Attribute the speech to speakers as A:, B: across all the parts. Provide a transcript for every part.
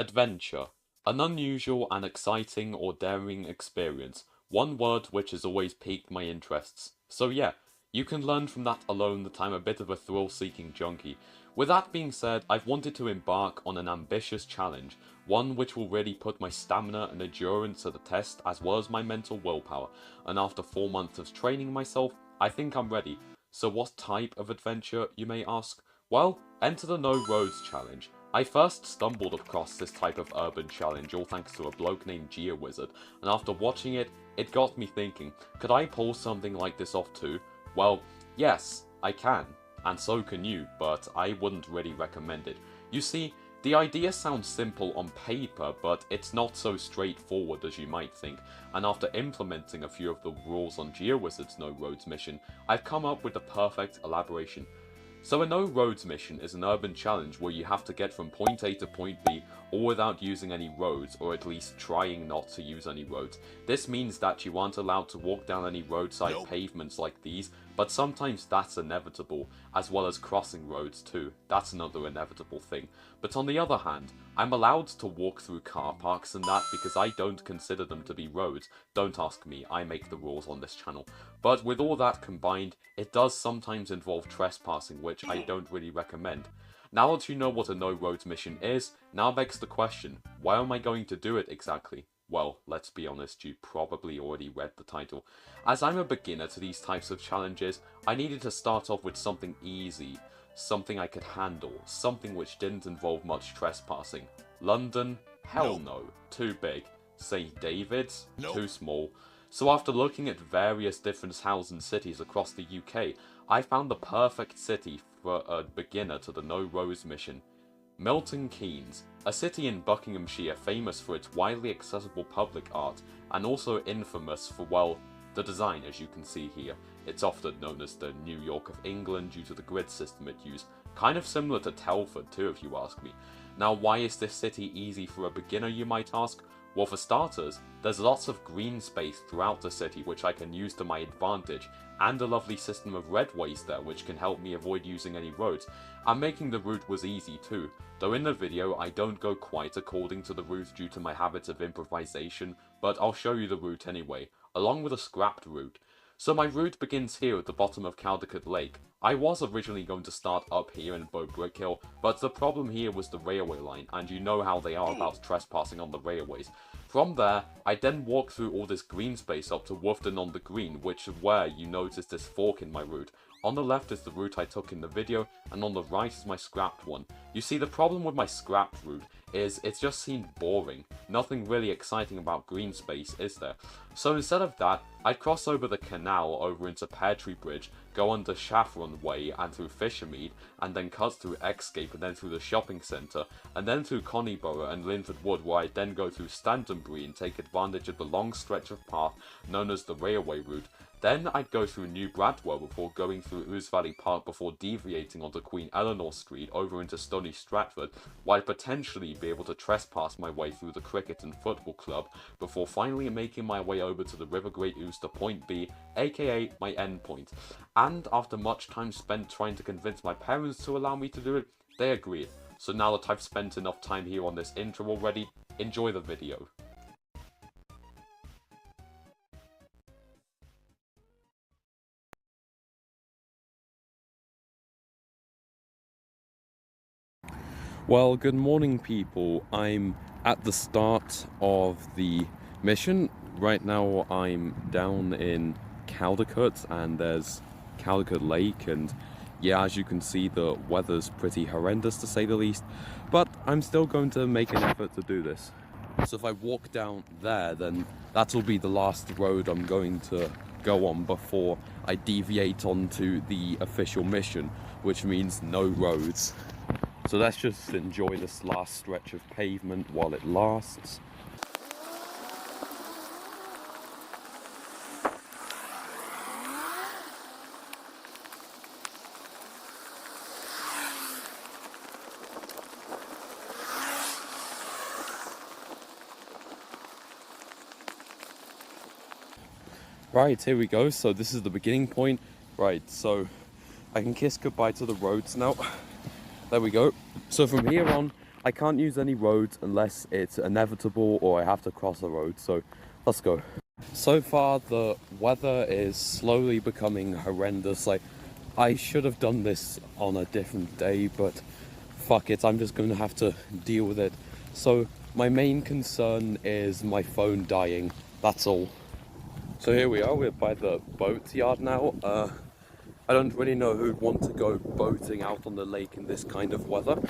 A: Adventure. An unusual and exciting or daring experience. One word which has always piqued my interests. So yeah, you can learn from that alone that I'm a bit of a thrill-seeking junkie. With that being said, I've wanted to embark on an ambitious challenge, one which will really put my stamina and endurance to the test as well as my mental willpower, and after 4 months of training myself, I think I'm ready. So what type of adventure, you may ask? Well, enter the No Roads challenge. I first stumbled across this type of urban challenge all thanks to a bloke named GeoWizard, and after watching it, it got me thinking, could I pull something like this off too? Well, yes, I can, and so can you, but I wouldn't really recommend it. You see, the idea sounds simple on paper, but it's not so straightforward as you might think, and after implementing a few of the rules on GeoWizard's No Roads mission, I've come up with the perfect elaboration. So a No Roads mission is an urban challenge where you have to get from point A to point B all without using any roads, or at least trying not to use any roads. This means that you aren't allowed to walk down any roadside pavements like these, but sometimes that's inevitable, as well as crossing roads too. That's another inevitable thing. But on the other hand, I'm allowed to walk through car parks and that because I don't consider them to be roads. Don't ask me, I make the rules on this channel. But with all that combined, it does sometimes involve trespassing, which I don't really recommend. Now that you know what a No Roads mission is, now begs the question, why am I going to do it exactly? Well, let's be honest, you probably already read the title. As I'm a beginner to these types of challenges, I needed to start off with something easy, something I could handle, something which didn't involve much trespassing. London? Hell no. Too big. St. David's? Too small. So after looking at various different towns and cities across the UK, I found the perfect city for a beginner to the No Roads mission. Milton Keynes, a city in Buckinghamshire famous for its widely accessible public art, and also infamous for, well, the design as you can see here. It's often known as the New York of England due to the grid system it used, kind of similar to Telford too if you ask me. Now why is this city easy for a beginner, you might ask? Well, for starters, there's lots of green space throughout the city which I can use to my advantage, and a lovely system of redways there which can help me avoid using any roads, and making the route was easy too, though in the video I don't go quite according to the route due to my habits of improvisation, but I'll show you the route anyway, along with a scrapped route. So my route begins here at the bottom of Caldecotte Lake. I was originally going to start up here in Bow Brick Hill, but the problem here was the railway line, and you know how they are about trespassing on the railways. From there, I then walk through all this green space up to Woughton on the Green, which is where you notice this fork in my route. On the left is the route I took in the video, and on the right is my scrapped one. You see, the problem with my scrapped route is it just seemed boring. Nothing really exciting about green space, is there? So instead of that, I'd cross over the canal over into Pear Tree Bridge, go under Shaffron Way and through Fishermead, and then cut through Excape and then through the shopping centre, and then through Connyborough and Linford Wood, where I'd then go through Stantonbury and take advantage of the long stretch of path known as the railway route. Then I'd go through New Bradwell before going through Ouse Valley Park before deviating onto Queen Eleanor Street over into Stony Stratford, where I'd potentially be able to trespass my way through the Cricket and Football Club before finally making my way over to the River Great Ouse to point B, aka my end point. And after much time spent trying to convince my parents to allow me to do it, they agreed. So now that I've spent enough time here on this intro already, enjoy the video. Well, good morning people. I'm at the start of the mission. Right now I'm down in Caldecotte and there's Caldecotte Lake, and yeah, as you can see the weather's pretty horrendous to say the least, but I'm still going to make an effort to do this. So if I walk down there, then that'll be the last road I'm going to go on before I deviate onto the official mission, which means no roads. So let's just enjoy this last stretch of pavement while it lasts. Right, here we go. So this is the beginning point. Right, so I can kiss goodbye to the roads now. There we go. So from here on,
B: I can't use any roads unless it's inevitable or I have to cross a road, so let's go. So far the weather is slowly becoming horrendous. Like, I should have done this on a different day, but fuck it, I'm just going to have to deal with it. So my main concern is my phone dying, that's all. So here we are, we're by the boat yard now. I don't really know who'd want to go boating out on the lake in this kind of weather.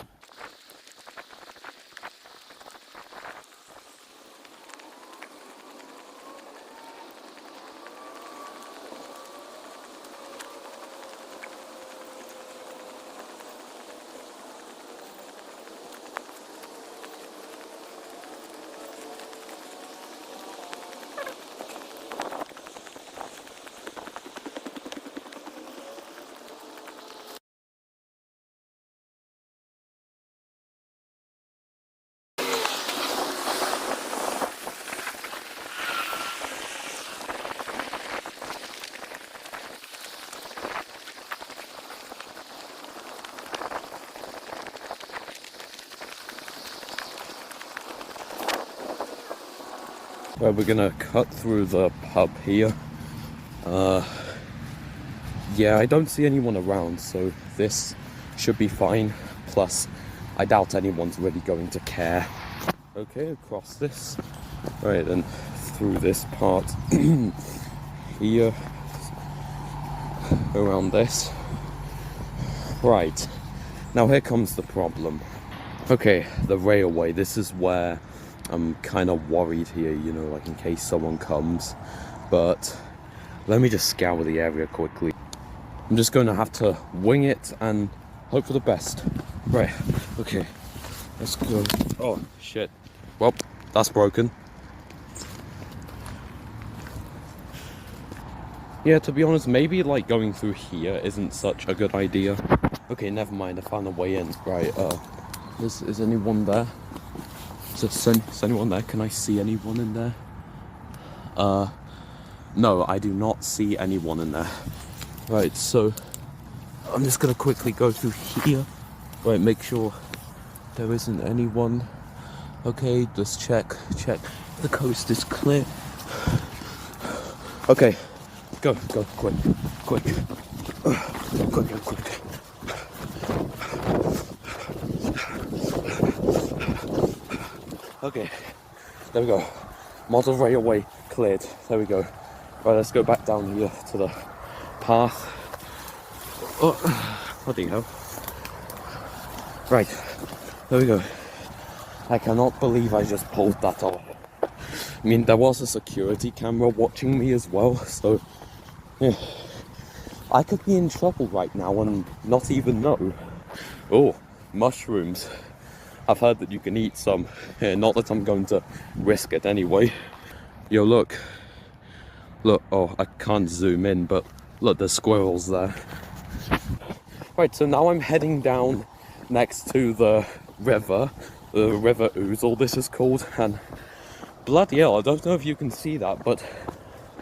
B: Well, we're gonna cut through the pub here. Yeah, I don't see anyone around, so this should be fine. Plus, I doubt anyone's really going to care. Okay, across this. Right, and through this part here, around this. Right, now here comes the problem. Okay, the railway. This is where I'm kind of worried here, you know, like in case someone comes. But let me just scour the area quickly. I'm just going to have to wing it and hope for the best. Right, okay, let's go. Oh, shit. Well, that's broken. Yeah, to be honest, maybe like going through here isn't such a good idea. Okay, never mind, I found a way in. Right, is anyone there? Is anyone there? Can I see anyone in there? No, I do not see anyone in there. Right, so I'm just gonna quickly go through here. Right, make sure there isn't anyone. Okay, just check. The coast is clear. Okay, go, quick. Quick. Okay, there we go. Model railway cleared. There we go. Right, let's go back down here to the path. Oh, bloody hell. Right, there we go. I cannot believe I just pulled that off. I mean, there was a security camera watching me as well, so yeah. I could be in trouble right now and not even know. Oh, mushrooms. I've heard that you can eat some. Yeah, not that I'm going to risk it anyway. Yo, look. Look, oh, I can't zoom in, but look, there's squirrels there. Right, so now I'm heading down next to the River Ouse, this is called, and bloody hell, I don't know if you can see that, but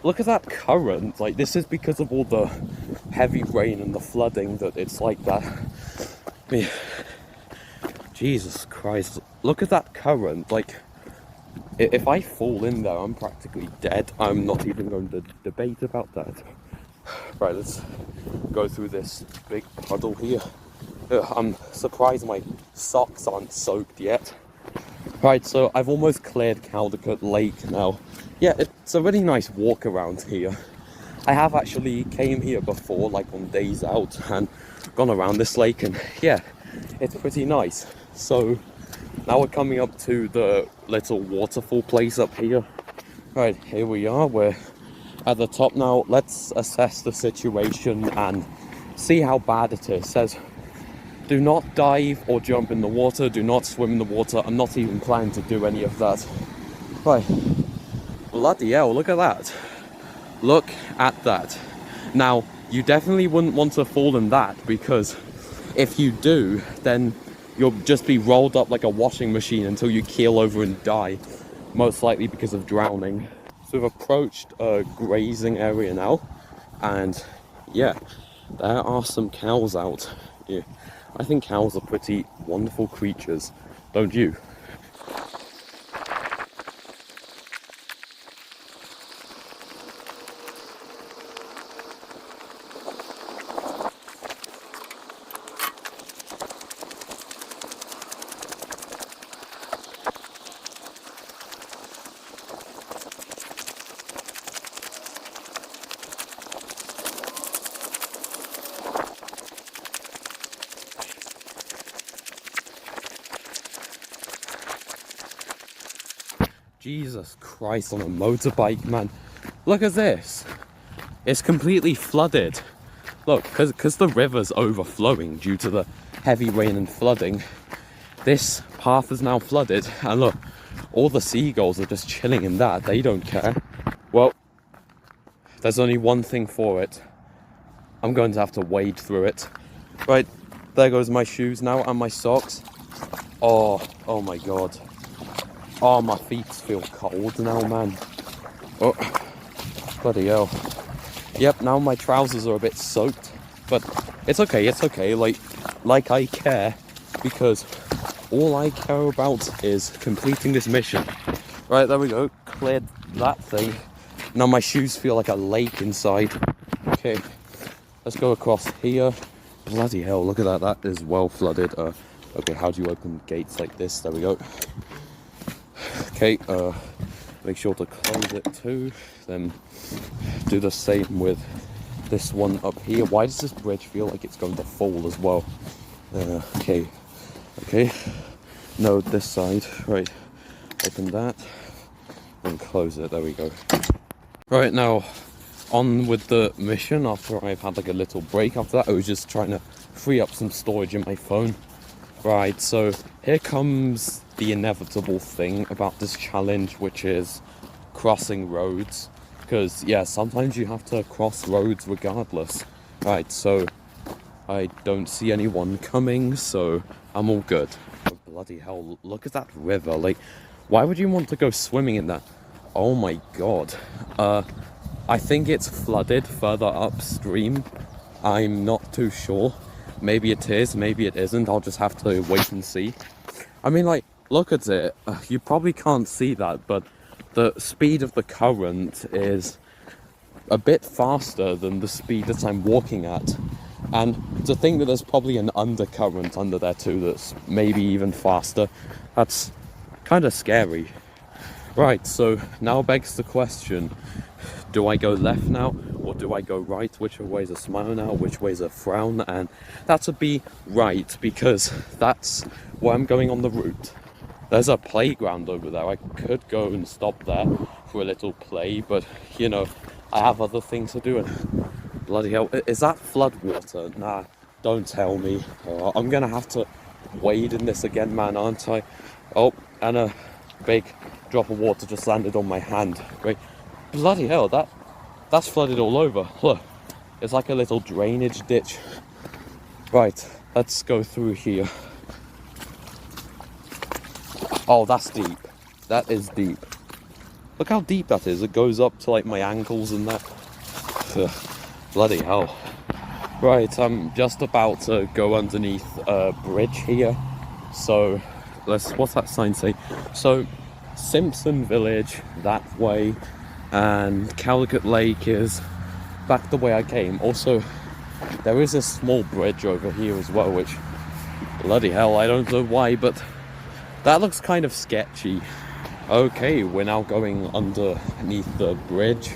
B: look at that current. Like, this is because of all the heavy rain and the flooding that it's like that. I mean, Jesus Christ, look at that current. Like, if I fall in there, I'm practically dead. I'm not even going to debate about that. Right, let's go through this big puddle here. I'm surprised my socks aren't soaked yet. Right, so I've almost cleared Caldecotte Lake now. Yeah, it's a really nice walk around here. I have actually came here before, like on days out, and gone around this lake, and yeah, it's pretty nice. So now we're coming up to the little waterfall place up here. Right, here we are, we're at the top now. Let's assess the situation and see how bad it is. It says, do not dive or jump in the water, do not swim in the water. I'm not even planning to do any of that. Right, bloody hell, look at that. Look at that. Now, you definitely wouldn't want to fall in that, because if you do, then you'll just be rolled up like a washing machine until you keel over and die, most likely because of drowning. So we've approached a grazing area now, and yeah, there are some cows out. Yeah, I think cows are pretty wonderful creatures. don't you? Jesus Christ, on a motorbike, man. Look at this. It's completely flooded. Look, because the river's overflowing due to the heavy rain and flooding, this path is now flooded. And look, all the seagulls are just chilling in that. They don't care. Well, there's only one thing for it. I'm going to have to wade through it. Right, there goes my shoes now and my socks. Oh my God. Oh, my feet feel cold now, man. Oh, bloody hell. Yep, now my trousers are a bit soaked, but it's okay, like I care, because all I care about is completing this mission. Right, there we go, cleared that thing. Now my shoes feel like a lake inside. Okay, let's go across here. Bloody hell, look at that, that is well flooded. Okay, how do you open gates like this? There we go. Okay, make sure to close it too, then do the same with this one up here. Why does this bridge feel like it's going to fall as well? Okay, no, this side, right, open that, and close it, there we go. Right, now, on with the mission. After I've had like a little break after that, I was just trying to free up some storage in my phone. Right, so here comes the inevitable thing about this challenge, which is crossing roads. Because, yeah, sometimes you have to cross roads regardless. Right, so I don't see anyone coming, so I'm all good. Oh, bloody hell, look at that river. Like, why would you want to go swimming in that? Oh my God. I think it's flooded further upstream. I'm not too sure. Maybe it is, maybe it isn't. I'll just have to wait and see. I mean, like, look at it. You probably can't see that, but the speed of the current is a bit faster than the speed that I'm walking at. And to think that there's probably an undercurrent under there too that's maybe even faster, that's kind of scary. Right, so now begs the question, do I go left now, or do I go right? Which way's a smile now, which way's a frown? And that's a be right, because that's where I'm going on the route. There's a playground over there. I could go and stop there for a little play, but, you know, I have other things to do. And bloody hell, is that floodwater? Nah, don't tell me. I'm gonna have to wade in this again, man, aren't I? Oh, and a big drop of water just landed on my hand. Wait, bloody hell, that's flooded all over. Look, it's like a little drainage ditch. Right, let's go through here. Oh, that's deep. That is deep. Look how deep that is. It goes up to like my ankles and that. Ugh, bloody hell. Right, I'm just about to go underneath a bridge here. So, what's that sign say? So, Simpson Village that way, and Caldecotte Lake is back the way I came. Also, there is a small bridge over here as well, which, bloody hell, I don't know why, but that looks kind of sketchy. Okay, we're now going underneath the bridge.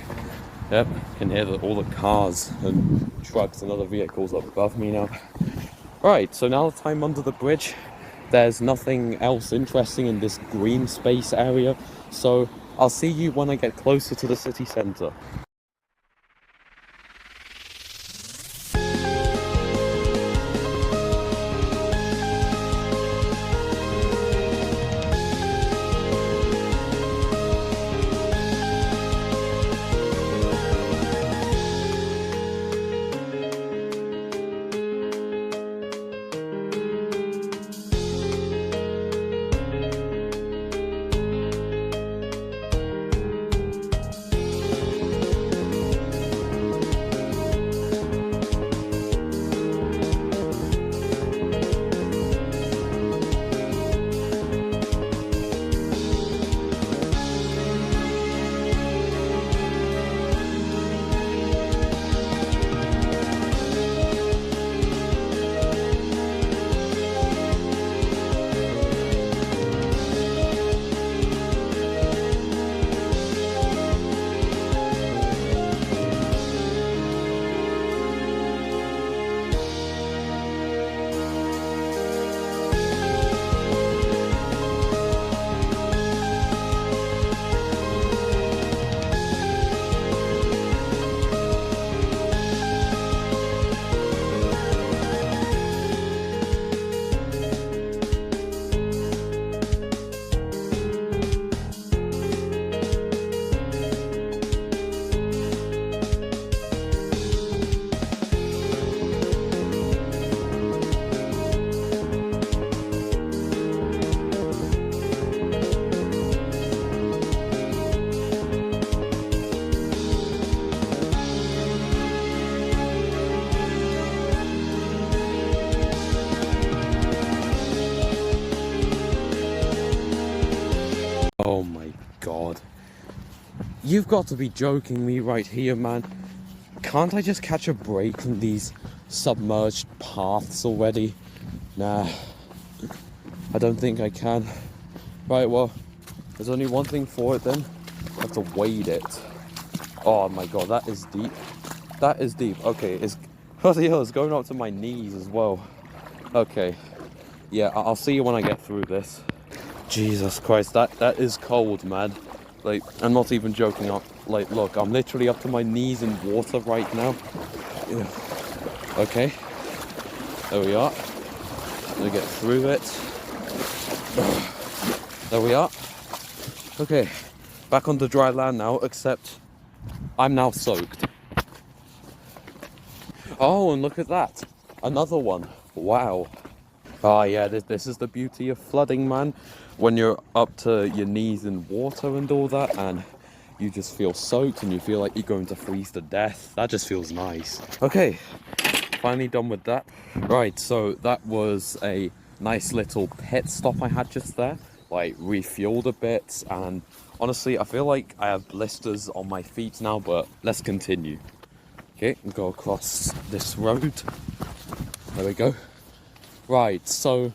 B: Yep, can hear all the cars and trucks and other vehicles up above me now. Right, so now that I'm under the bridge, there's nothing else interesting in this green space area, so I'll see you when I get closer to the city centre. You've got to be joking me right here, man. Can't I just catch a break from these submerged paths already? Nah, I don't think I can. Right, well, there's only one thing for it then. I have to wade it. Oh my god, that is deep. That is deep. Okay, it's going up to my knees as well. Okay, yeah, I'll see you when I get through this. Jesus Christ, that is cold, man. Like, I'm not even joking. Like, look, I'm literally up to my knees in water right now. Yeah. Okay, there we are. Gonna get through it. There we are. Okay, back on the dry land now, except I'm now soaked. Oh, and look at that. Another one. Wow. Oh yeah, this is the beauty of flooding, man. When you're up to your knees in water and all that, and you just feel soaked and you feel like you're going to freeze to death. That just feels nice. Okay, finally done with that. Right, so that was a nice little pit stop I had just there. Like, refueled a bit, and honestly, I feel like I have blisters on my feet now, but let's continue. Okay, go across this road. There we go. Right, so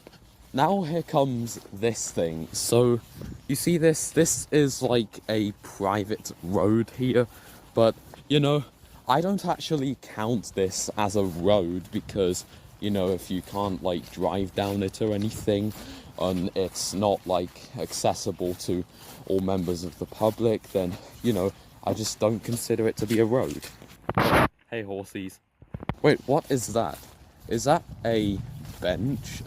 B: now here comes this thing. So you see this is like a private road here, but you know, I don't actually count this as a road because, you know, if you can't like drive down it or anything, and it's not like accessible to all members of the public, then, you know, I just don't consider it to be a road. Hey horsies. Wait, what is that? Is that a bench?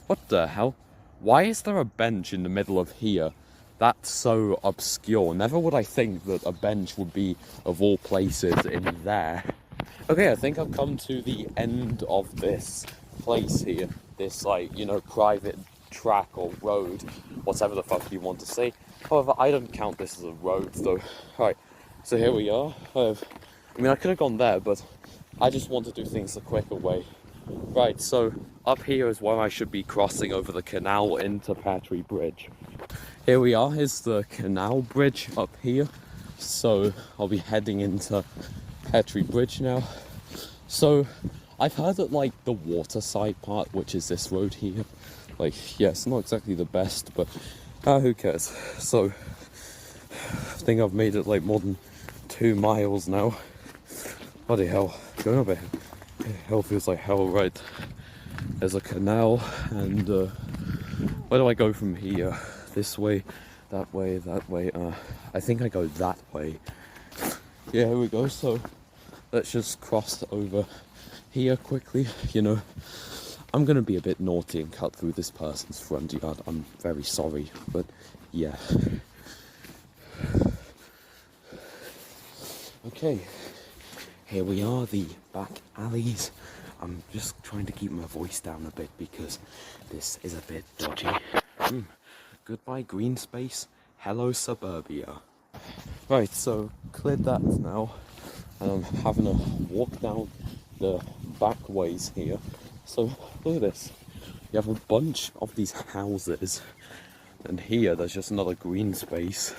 B: What the hell? Why is there a bench in the middle of here? That's so obscure. Never would I think that a bench would be, of all places, in there. Okay, I think I've come to the end of this place here. This, like, you know, private track or road, whatever the fuck you want to say. However, I don't count this as a road, though. Alright, so here we are. I mean, I could have gone there, but I just want to do things the quicker way. Right, so up here is where I should be crossing over the canal into Petrie Bridge. Here we are, here's the canal bridge up here. So I'll be heading into Petrie Bridge now. So I've heard that like the waterside part, which is this road here, like, yeah, it's not exactly the best, but who cares? So I think I've made it like more than 2 miles now. Bloody hell, going up a hill feels like hell. Right, there's a canal, and where do I go from here? This way, that way, that way. I think I go that way. Yeah, here we go. So let's just cross over here quickly. You know, I'm gonna be a bit naughty and cut through this person's front yard. I'm very sorry, but yeah. Okay. Here we are, the back alleys. I'm just trying to keep my voice down a bit because this is a bit dodgy. Goodbye green space, hello suburbia. Right, so cleared that now, and I'm having a walk down the back ways here. So look at this, you have a bunch of these houses, and here there's just another green space.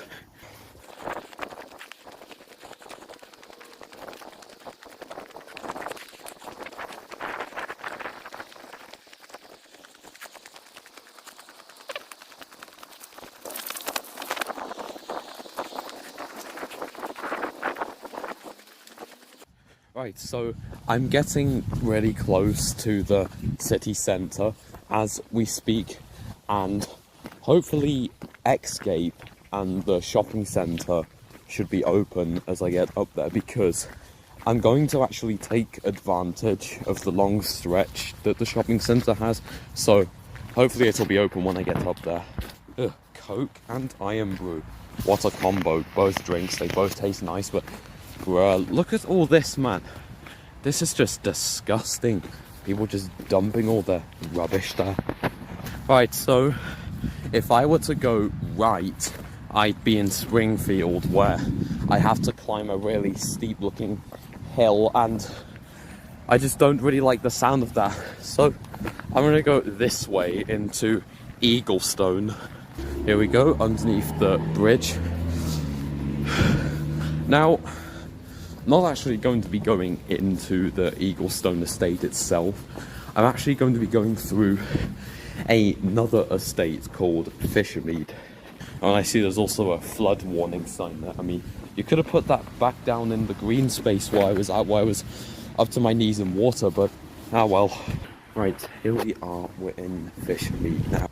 B: Right, so I'm getting really close to the city centre as we speak, and hopefully Escape and the shopping centre should be open as I get up there, because I'm going to actually take advantage of the long stretch that the shopping centre has, so hopefully it'll be open when I get up there. Ugh, Coke and Iron Brew. What a combo. Both drinks, they both taste nice, but bruh, look at all this, man. This is just disgusting. People just dumping all their rubbish there. Right, so if I were to go right, I'd be in Springfield, where I have to climb a really steep looking hill, and I just don't really like the sound of that. So I'm gonna go this way into Eaglestone. Here we go, underneath the bridge. Now, not actually going to be going into the Eaglestone estate itself. I'm actually going to be going through another estate called Fishermead. And I see there's also a flood warning sign there. I mean, you could have put that back down in the green space where I was at, where I was up to my knees in water, but ah well. Right, here we are, we're in Fishermead now.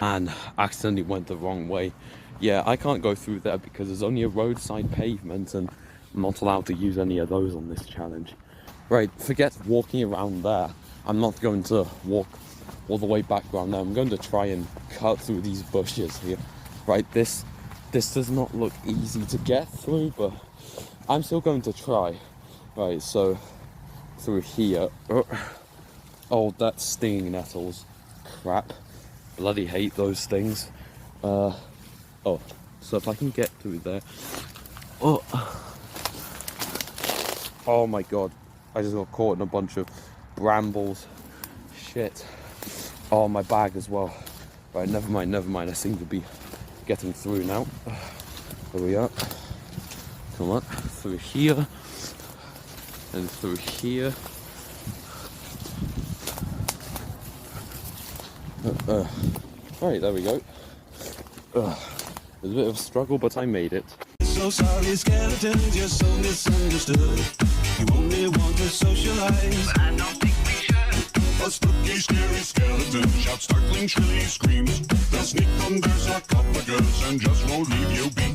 B: And accidentally went the wrong way. Yeah, I can't go through there because there's only a roadside pavement and I'm not allowed to use any of those on this challenge. Right, forget walking around there. I'm not going to walk all the way back around there. I'm going to try and cut through these bushes here. Right, this does not look easy to get through, but I'm still going to try. Right, so through here. Oh, that's stinging nettles. Crap. Bloody hate those things. Oh, so if I can get through there. Oh my god. I just got caught in a bunch of brambles. Shit. Oh, my bag as well. Right, never mind. I seem to be getting through now. Here we are. Come on. Through here. And through here. Right, there we go. It was a bit of a struggle, but I made it.
C: So sorry, skeletons, you're so misunderstood. You only want to socialize, but I don't think we should. A spooky, scary skeleton shouts startling, shrilly screams. They'll sneak under sarcophagus and just won't leave you be.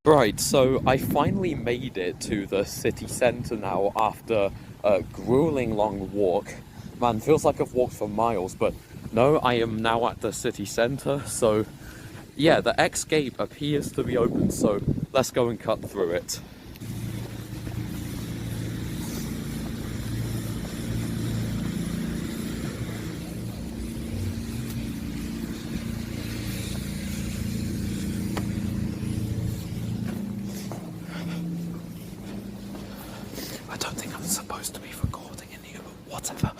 B: Right, so I finally made it to the city centre now after a grueling long walk. Man, feels like I've walked for miles, but no, I am now at the city centre, so yeah, the X gate appears to be open, so let's go and cut through it. I don't think I'm supposed to be recording in here, but whatever.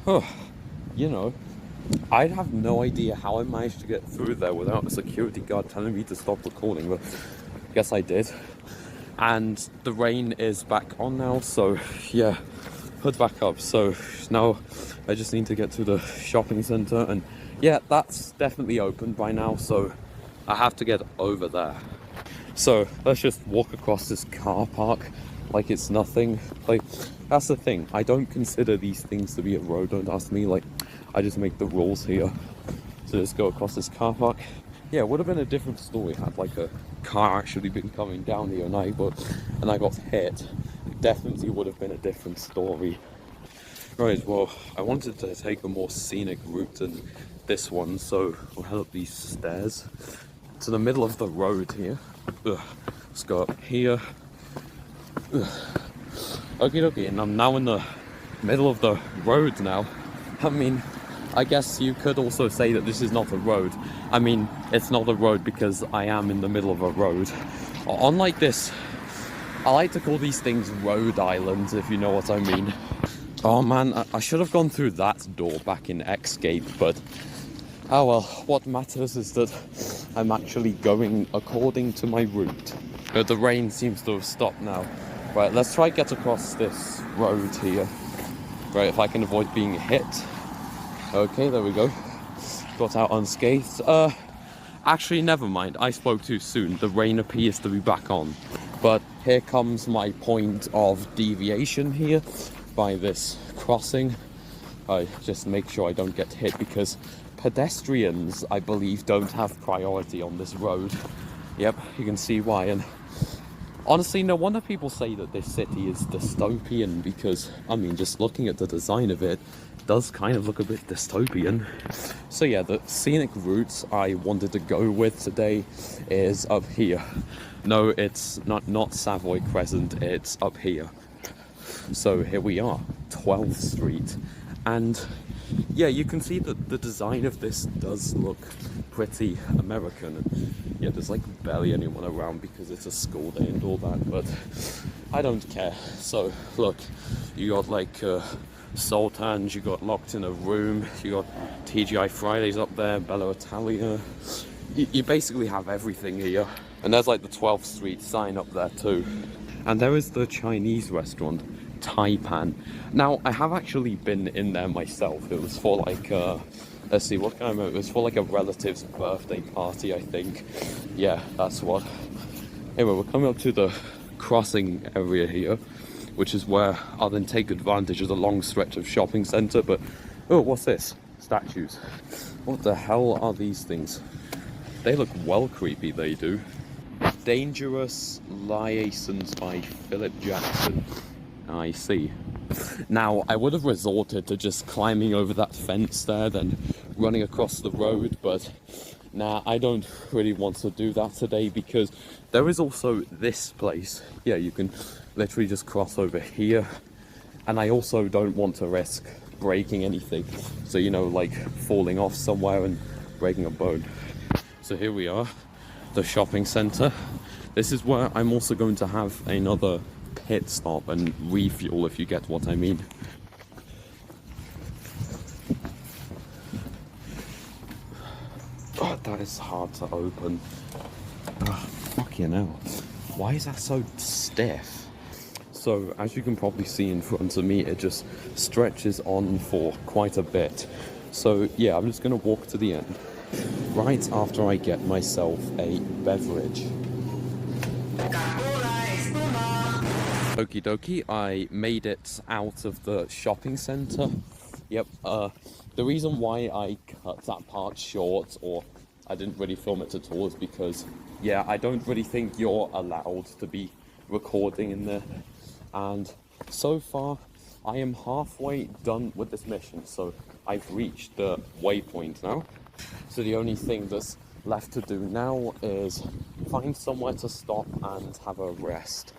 B: Oh, you know, I'd have no idea how I managed to get through there without a security guard telling me to stop recording, but I guess I did. And the rain is back on now, so yeah, hood back up. So now I just need to get to the shopping centre, and yeah, that's definitely open by now, so I have to get over there. So let's just walk across this car park like it's nothing. Like, that's the thing, I don't consider these things to be a road, don't ask me. Like, I just make the rules here. So let's go across this car park. Yeah, it would have been a different story had like a car actually been coming down here and I got hit. Definitely would have been a different story. Right, well, I wanted to take a more scenic route than this one, so we'll head up these stairs to the middle of the road here. Let's go up here. Okay, and I'm now in the middle of the road now. I mean, I guess you could also say that this is not a road. I mean, it's not a road because I am in the middle of a road. Unlike this, I like to call these things road islands, if you know what I mean. Oh man, I should have gone through that door back in Escape, but oh well, what matters is that I'm actually going according to my route. The rain seems to have stopped now. Right, let's try get across this road here. Right, if I can avoid being hit. Okay, there we go. Got out unscathed. Actually, never mind. I spoke too soon. The rain appears to be back on. But here comes my point of deviation here by this crossing. I just make sure I don't get hit because pedestrians, I believe, don't have priority on this road. Yep, you can see why. And honestly, no wonder people say that this city is dystopian because, I mean, just looking at the design of it, does kind of look a bit dystopian. So yeah, the scenic routes I wanted to go with today is up here. No, it's not Savoy Crescent, it's up here. So here we are, 12th Street. And yeah, you can see that the design of this does look pretty American. And yeah, there's like barely anyone around because it's a school day and all that, but I don't care. So look, you got like Sultans, you got Locked in a Room, you got TGI Fridays up there, Bella Italia. You basically have everything here. And there's like the 12th Street sign up there too. And there is the Chinese restaurant, Taipan. Now, I have actually been in there myself. It was for like, let's see, what can I remember? It was for like a relative's birthday party, I think. Yeah, that's what. Anyway, we're coming up to the crossing area here, which is where I'll then take advantage of the long stretch of shopping centre. But, oh, what's this? Statues. What the hell are these things? They look well creepy, they do. Dangerous Liaisons by Philip Jackson. I see. Now, I would have resorted to just climbing over that fence there, then running across the road, but nah, I don't really want to do that today because there is also this place. Yeah, you can literally just cross over here, and I also don't want to risk breaking anything. So, you know, like falling off somewhere and breaking a bone. So here we are, the shopping centre. This is where I'm also going to have another pit stop and refuel, if you get what I mean. Oh, that is hard to open. Oh, fucking hell. Why is that so stiff? So, as you can probably see in front of me, it just stretches on for quite a bit. So, yeah, I'm just going to walk to the end, right after I get myself a beverage. Okie dokie, I made it out of the shopping centre. Yep, the reason why I cut that part short, or I didn't really film it at all, is because, yeah, I don't really think you're allowed to be recording in there. And so far, I am halfway done with this mission, so I've reached the waypoint now. So the only thing that's left to do now is find somewhere to stop and have a rest.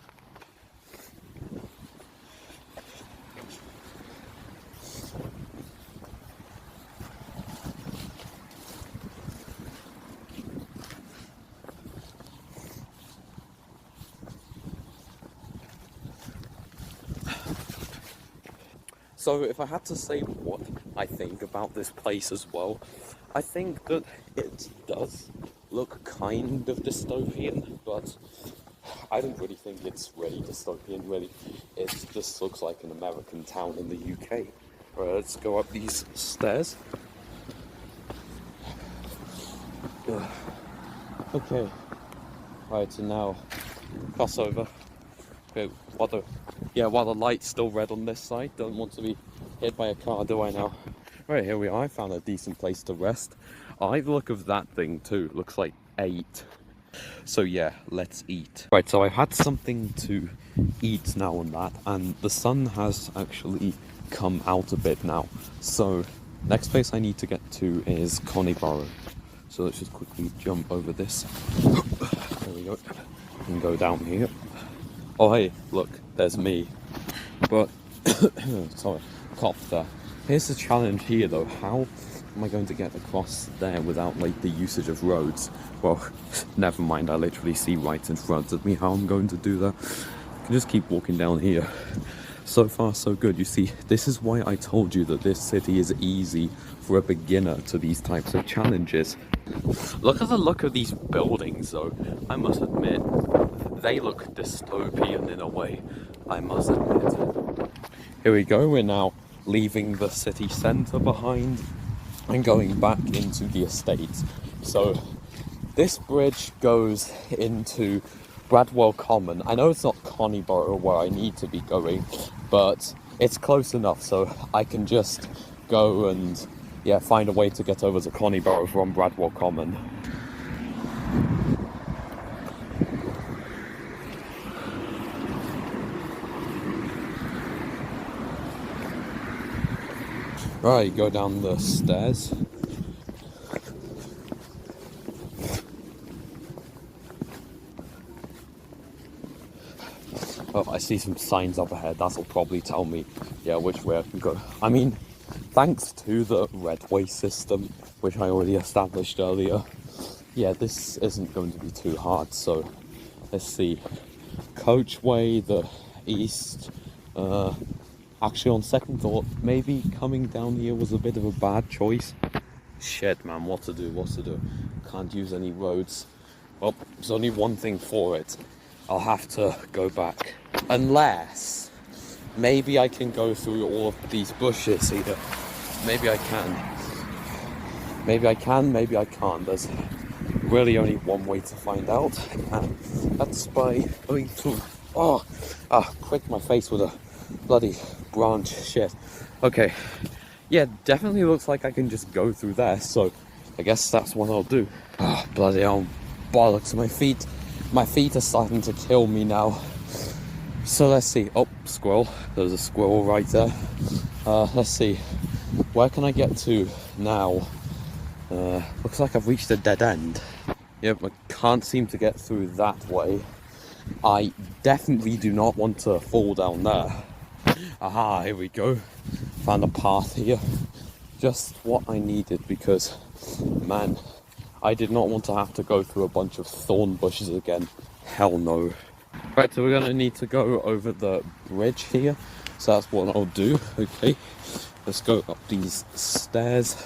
B: So if I had to say what I think about this place as well, I think that it does look kind of dystopian, but I don't really think it's really dystopian, really. It just looks like an American town in the UK. Right, let's go up these stairs. Okay. Right, so now cross over. Okay, while the light's still red on this side, don't want to be hit by a car, do I now? Right, here we are. I found a decent place to rest. I like the look of that thing too. Looks like 8. So yeah, let's eat. Right, so I've had something to eat now on that, and the sun has actually come out a bit now. So next place I need to get to is Coniborough. So let's just quickly jump over this. There we go. And go down here. Oh hey, look, there's me. But sorry, cop there. Here's the challenge here though. How am I going to get across there without like the usage of roads? Well, never mind, I literally see right in front of me how I'm going to do that. I can just keep walking down here. So far so good. You see, this is why I told you that this city is easy for a beginner to these types of challenges. Look at the look of these buildings though. I must admit, they look dystopian in a way, I must admit. Here we go, we're now leaving the city centre behind and going back into the estates. So this bridge goes into Bradwell Common. I know it's not Coniborough where I need to be going, but it's close enough so I can just go and find a way to get over to Coniborough from Bradwell Common. Right, go down the stairs. Oh, I see some signs up ahead. That'll probably tell me, which way I can go. I mean, thanks to the redway system, which I already established earlier, this isn't going to be too hard. So, let's see. Coachway, the east. Actually, on second thought, maybe coming down here was a bit of a bad choice. Shit, man, what to do? Can't use any roads. Well, there's only one thing for it. I'll have to go back. Unless, maybe I can go through all of these bushes here. Maybe I can. Maybe I can't. There's really only one way to find out. And that's by going through... quick, my face with a bloody branch. Shit. Okay. Yeah, definitely looks like I can just go through there. So, I guess that's what I'll do. Bloody hell. Bollocks. My feet are starting to kill me now. So let's see. Oh, squirrel. There's a squirrel right there. Let's see. Where can I get to now? Looks like I've reached a dead end. Yep, I can't seem to get through that way. I definitely do not want to fall down there. Aha, here we go. Found a path here. Just what I needed because, man, I did not want to have to go through a bunch of thorn bushes again. Hell no. Right, so we're going to need to go over the bridge here. So that's what I'll do. Okay, let's go up these stairs.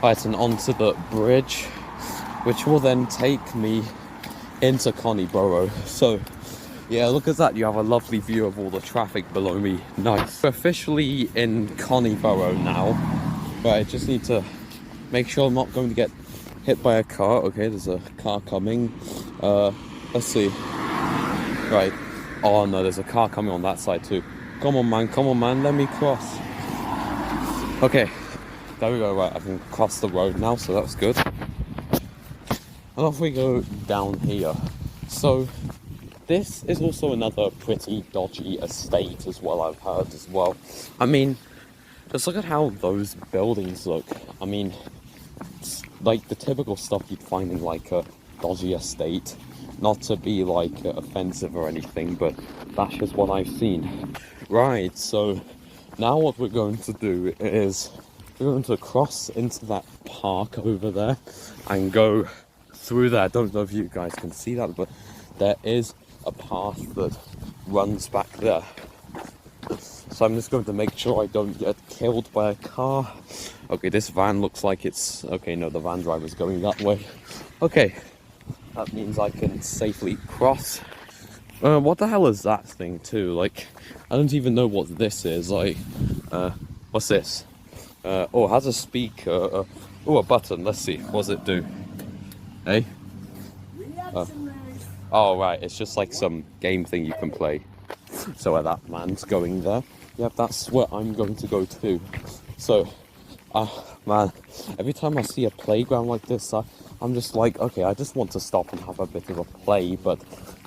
B: Right, and onto the bridge, which will then take me into Coniborough. So, yeah, look at that. You have a lovely view of all the traffic below me. Nice. We're officially in Coniborough now. Right, I just need to make sure I'm not going to get hit by a car. Okay, there's a car coming. Let's see. Right. Oh no, there's a car coming on that side too. Come on man, let me cross. Okay, there we go. Right, I can cross the road now, so that's good. And off we go down here. So, this is also another pretty dodgy estate as well, I've heard as well. I mean, just look at how those buildings look. I mean, it's like the typical stuff you'd find in like a dodgy estate. Not to be like offensive or anything, but that's just what I've seen. Right, so now what we're going to do is we're going to cross into that park over there and go through there. I don't know if you guys can see that, but there is a path that runs back there. So I'm just going to make sure I don't get killed by a car. Okay, this van looks like it's... Okay, no, the van driver's going that way. Okay, that means I can safely cross. What the hell is that thing too? Like, I don't even know what this is. Like, what's this? Oh, it has a speaker. Oh, a button. Let's see. What does it do? Hey? Oh, right. It's just like some game thing you can play. So that man's going there. Yep, that's where I'm going to go too. So, man, every time I see a playground like this, I'm just like, okay, I just want to stop and have a bit of a play, but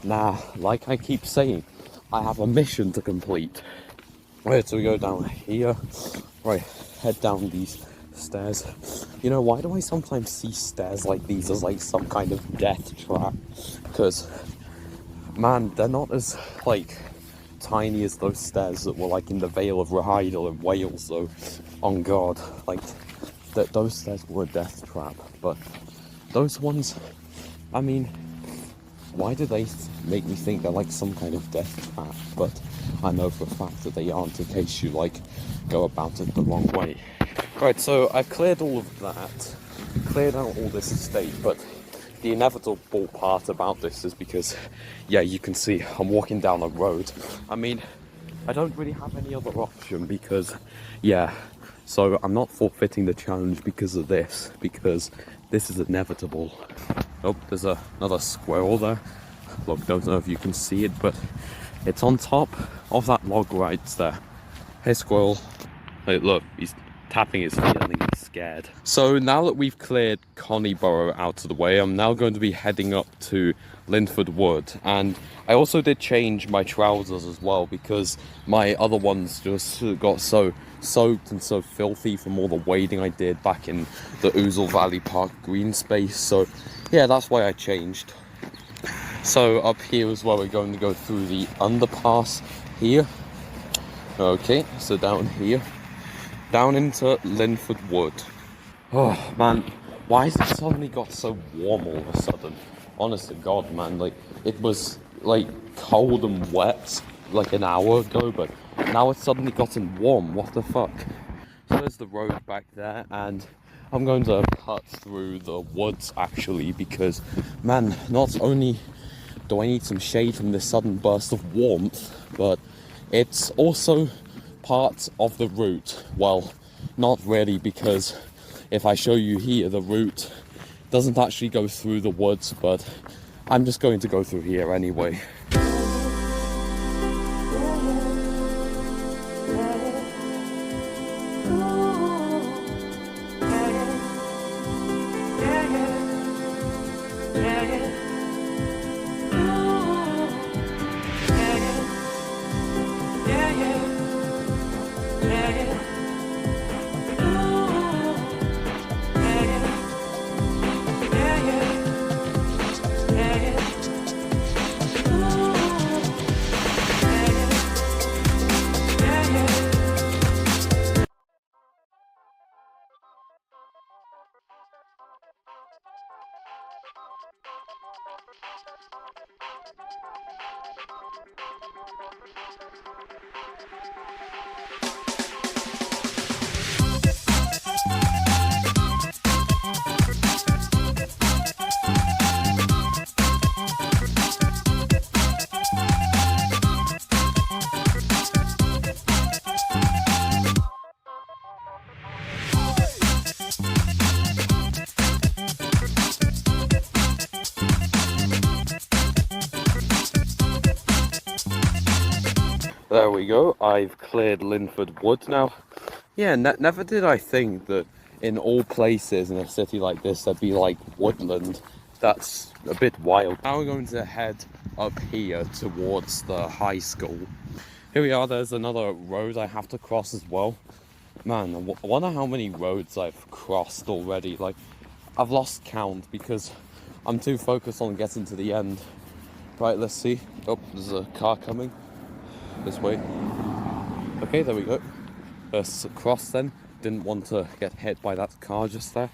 B: nah, like I keep saying, I have a mission to complete. Right, so we go down here, right, head down these stairs. You know, why do I sometimes see stairs like these as like some kind of death trap? Because, man, they're not as, like, tiny as those stairs that were like in the Vale of Rheidol in Wales, though. On God, like those stairs were a death trap, but those ones, I mean, why do they make me think they're like some kind of death trap? But I know for a fact that they aren't, in case you like go about it the wrong way. Right, so I've cleared all of that, cleared out all this estate, but the inevitable part about this is because, yeah, you can see I'm walking down a road. I mean, I don't really have any other option because, yeah, so I'm not forfeiting the challenge because of this, because this is inevitable. Oh, there's another squirrel there. Look, don't know if you can see it, but it's on top of that log right there. Hey, squirrel. Hey, look, he's tapping his feet. I think he's scared. So now that we've cleared Connyborough out of the way, I'm now going to be heading up to Linford Wood. And I also did change my trousers as well, because my other ones just got so soaked and so filthy from all the wading I did back in the Ouzel Valley Park green space. So yeah, that's why I changed. So up here is where we're going to go through the underpass here. Okay, so down here, down into Linford Wood. Oh man, why has it suddenly got so warm all of a sudden? Honest to God, man, like it was like cold and wet like an hour ago, but now it's suddenly gotten warm. What the fuck? So there's the road back there, and I'm going to cut through the woods actually, because man, not only do I need some shade from this sudden burst of warmth, but it's also part of the route. Well, not really, because if I show you here, the route doesn't actually go through the woods, but I'm just going to go through here anyway. There we go, I've cleared Linford Wood now. Yeah, never did I think that in all places in a city like this there'd be like woodland. That's a bit wild. Now we're going to head up here towards the high school. Here we are, there's another road I have to cross as well. Man, I wonder how many roads I've crossed already. Like, I've lost count because I'm too focused on getting to the end. Right, let's see. Oh, there's a car coming. This way. Okay, there we go. Let's cross then. Didn't want to get hit by that car just there.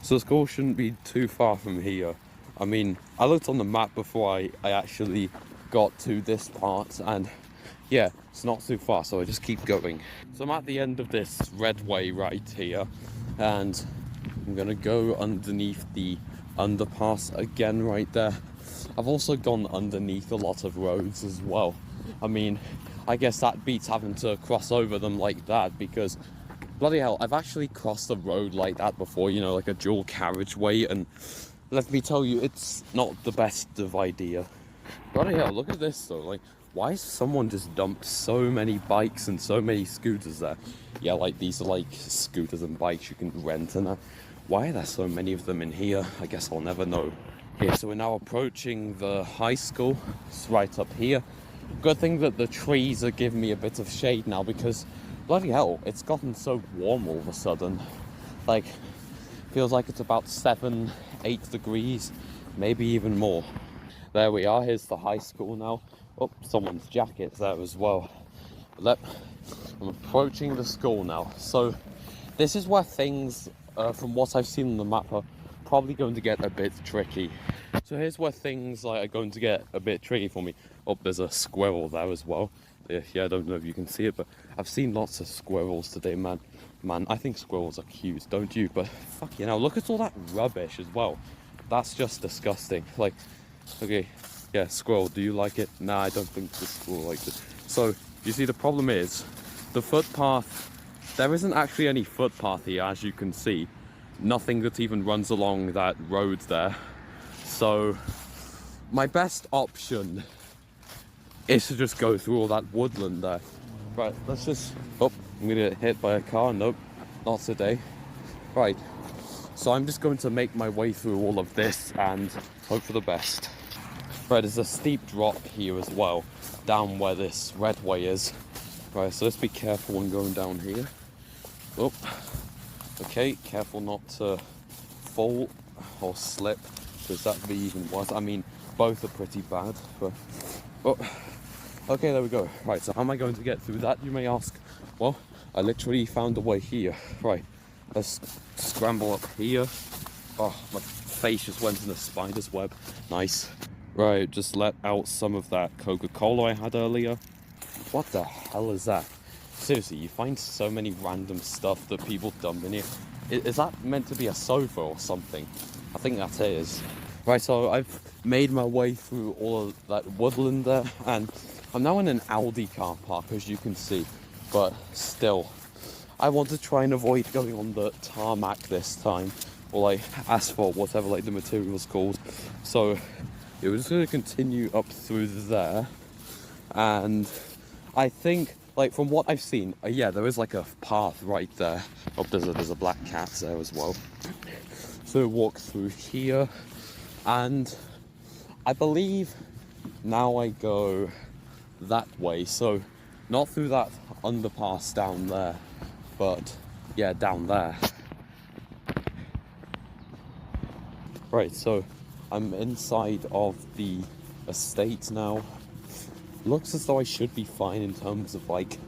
B: So the school shouldn't be too far from here. I mean, I looked on the map before I actually got to this part, and yeah, it's not too far, so I just keep going. So I'm at the end of this red way right here, and I'm gonna go underneath the underpass again right there. I've also gone underneath a lot of roads as well. I mean, I guess that beats having to cross over them like that, because bloody hell, I've actually crossed a road like that before, you know, like a dual carriageway, and let me tell you, it's not the best of idea. Bloody hell, look at this though, like, why has someone just dumped so many bikes and so many scooters there? Yeah, like, these are like scooters and bikes you can rent, and why are there so many of them in here? I guess I'll never know. Okay, so we're now approaching the high school. It's right up here. Good thing that the trees are giving me a bit of shade now, because bloody hell, it's gotten so warm all of a sudden. Like, feels like it's about 7, 8 degrees, maybe even more. There we are, here's the high school now. Oh, someone's jacket's there as well. I'm approaching the school now. So this is where things, from what I've seen on the map, are probably going to get a bit tricky. So here's where things are going to get a bit tricky for me. Oh, there's a squirrel there as well. Yeah, I don't know if you can see it, but I've seen lots of squirrels today, man. I think squirrels are cute, don't you? But fuck you know, look at all that rubbish as well. That's just disgusting. Like, okay, yeah, squirrel, do you like it? Nah, I don't think the squirrel likes it. So, you see, the problem is, the footpath, there isn't actually any footpath here, as you can see. Nothing that even runs along that road there. So, my best option is to just go through all that woodland there. Right, let's just... Oh, I'm gonna get hit by a car. Nope, not today. Right, so I'm just going to make my way through all of this and hope for the best. Right, there's a steep drop here as well, down where this red way is. Right, so let's be careful when going down here. Oh, okay, careful not to fall or slip, because that'd be even worse. I mean, both are pretty bad, but... Oh, okay, there we go. Right, so how am I going to get through that, you may ask? Well, I literally found a way here. Right, let's scramble up here. Oh, my face just went in a spider's web. Nice. Right, just let out some of that Coca-Cola I had earlier. What the hell is that? Seriously, you find so many random stuff that people dump in here. Is that meant to be a sofa or something? I think that is. Right, so I've made my way through all of that woodland there, and I'm now in an Aldi car park, as you can see. But still, I want to try and avoid going on the tarmac this time, or like asphalt, whatever like the material's called. So yeah, we're just going to continue up through there, and I think, like, from what I've seen, yeah, there is like a path right there. Oh, there's a black cat there as well. So walk through here, and I believe now I go that way. So not through that underpass down there, but yeah, down there. Right, so I'm inside of the estate now. Looks as though I should be fine in terms of like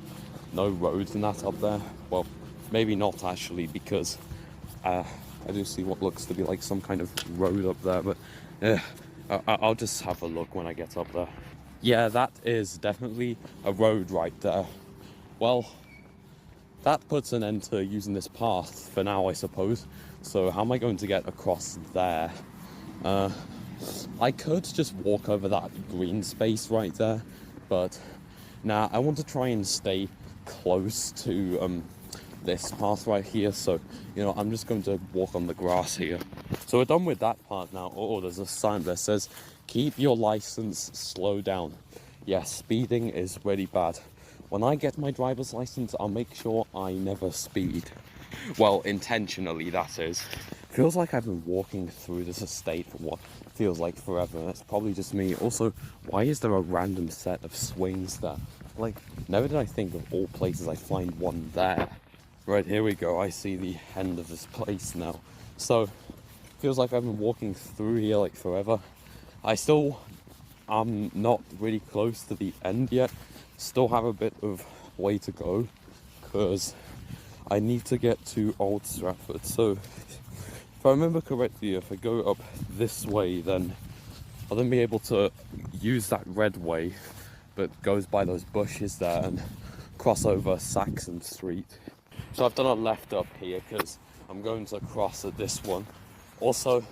B: no roads and that up there. Well, maybe not actually, because I do see what looks to be like some kind of road up there, but I'll just have a look when I get up there. Yeah, that is definitely a road right there. Well, that puts an end to using this path for now, I suppose. So how am I going to get across there? I could just walk over that green space right there, but nah, I want to try and stay close to this path right here, so you know, I'm just going to walk on the grass here. So we're done with that part now. Oh, there's a sign that says keep your license, slow down. Yeah, speeding is really bad. When I get my driver's license, I'll make sure I never speed. Well, intentionally, that is. Feels like I've been walking through this estate for what feels like forever. That's probably just me. Also, why is there a random set of swings there? Like, never did I think of all places I'd find one there. Right, here we go. I see the end of this place now. So, feels like I've been walking through here like forever. I still am not really close to the end yet. Still have a bit of way to go, because I need to get to Old Stratford. So if if I remember correctly, if I go up this way, then I'll then be able to use that red way, but goes by those bushes there and cross over Saxon Street. So I've done a left up here because I'm going to cross at this one. Also,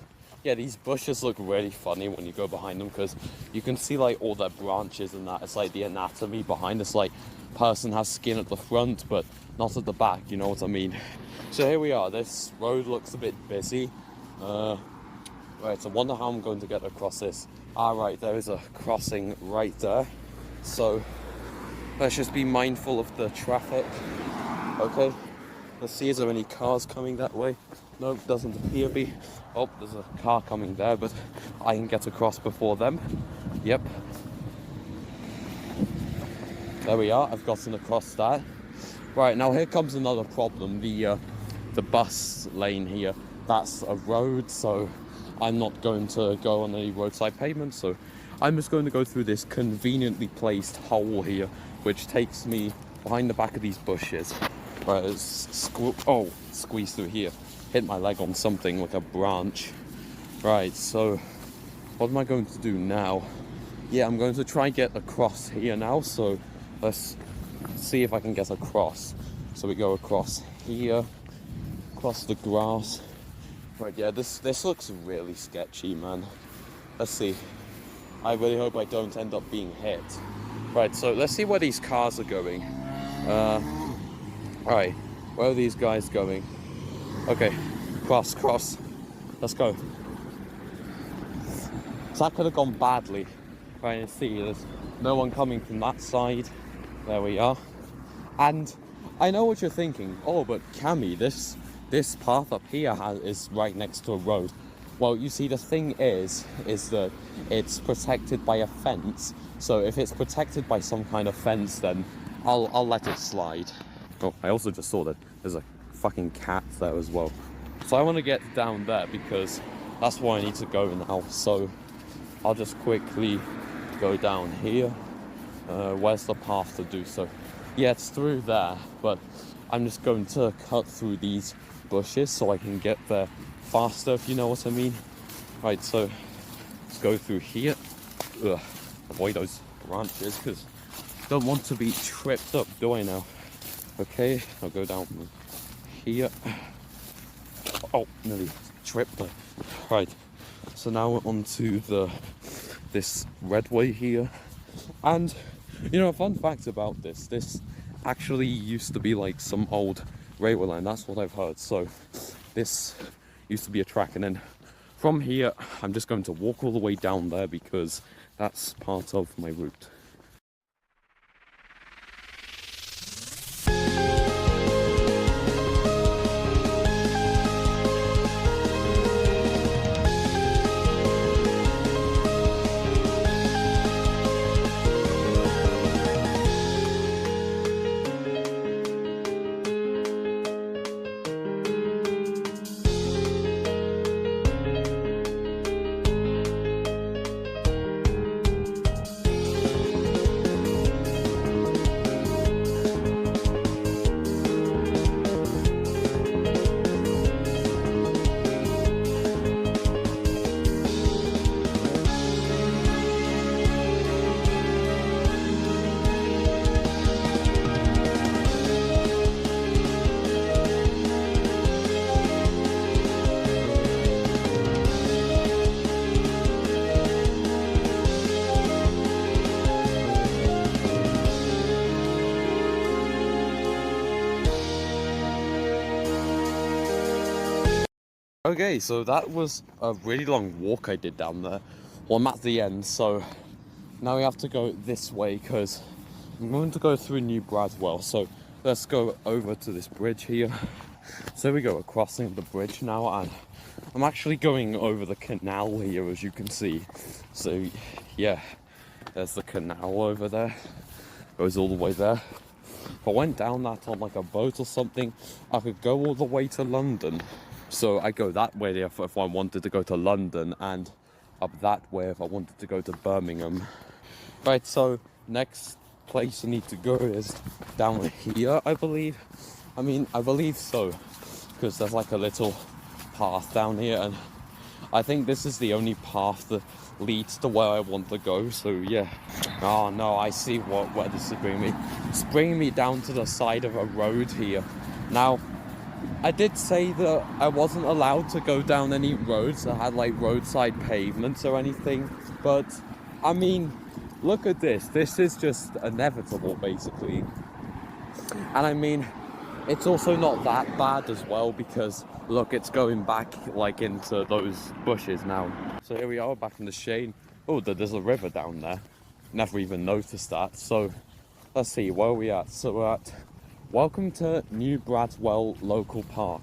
B: yeah, these bushes look really funny when you go behind them because you can see like all their branches and that. It's like the anatomy behind this, like person has skin at the front but not at the back, you know what I mean? So here we are. This road looks a bit busy. Right, so I wonder how I'm going to get across this. Right, there is a crossing right there. So let's just be mindful of the traffic. Okay, let's see, is there any cars coming that way? No, doesn't appear to be. Oh, there's a car coming there, but I can get across before them. Yep. There we are, I've gotten across that. Right, now here comes another problem. The bus lane here, that's a road, so I'm not going to go on any roadside pavement, so I'm just going to go through this conveniently placed hole here, which takes me behind the back of these bushes. Right, squeeze through here. Hit my leg on something like a branch. Right, so what am I going to do now? Yeah, I'm going to try and get across here now, so let's see if I can get across. So we go across here, across the grass. Right, yeah, this looks really sketchy, man. Let's see. I really hope I don't end up being hit. Right, so let's see where these cars are going. Alright, where are these guys going? Okay, cross. Let's go. So that could have gone badly. Right, let's see, there's no one coming from that side. There we are. And I know what you're thinking. Oh, but Cammy, this path up here is right next to a road. Well, you see, the thing is that it's protected by a fence. So if it's protected by some kind of fence, then I'll let it slide. Oh, I also just saw that there's a fucking cat there as well. So I want to get down there because that's where I need to go now. So I'll just quickly go down here. Where's the path to do so? Yeah, it's through there, but I'm just going to cut through these bushes so I can get there faster, if you know what I mean. Right, so let's go through here. Ugh, avoid those branches because I don't want to be tripped up, do I now? Okay, I'll go down here. Oh, nearly tripped there. Right, so now we're onto this red way here. And, you know, a fun fact about this actually used to be like some old railway line, that's what I've heard. So this used to be a track, and then from here I'm just going to walk all the way down there because that's part of my route. Okay, so that was a really long walk I did down there. Well, I'm at the end, so now we have to go this way because I'm going to go through New Bradwell. So let's go over to this bridge here. So we go, we're crossing the bridge now, and I'm actually going over the canal here, as you can see. So yeah, there's the canal over there, goes all the way there. If I went down that on like a boat or something, I could go all the way to London. So I go that way if I wanted to go to London, and up that way if I wanted to go to Birmingham. Right, so next place I need to go is down here, I believe. I mean, I believe so, because there's like a little path down here, and I think this is the only path that leads to where I want to go, so yeah. Oh no, I see where this is bringing me. It's bringing me down to the side of a road here. Now, I did say that I wasn't allowed to go down any roads that had like roadside pavements or anything, but I mean, look at this. This is just inevitable, basically. And I mean, it's also not that bad as well, because look, it's going back like into those bushes now. So here we are back in the shade. Oh, there's a river down there. Never even noticed that. So let's see, where are we at? So we're at, welcome to New Bradwell Local Park.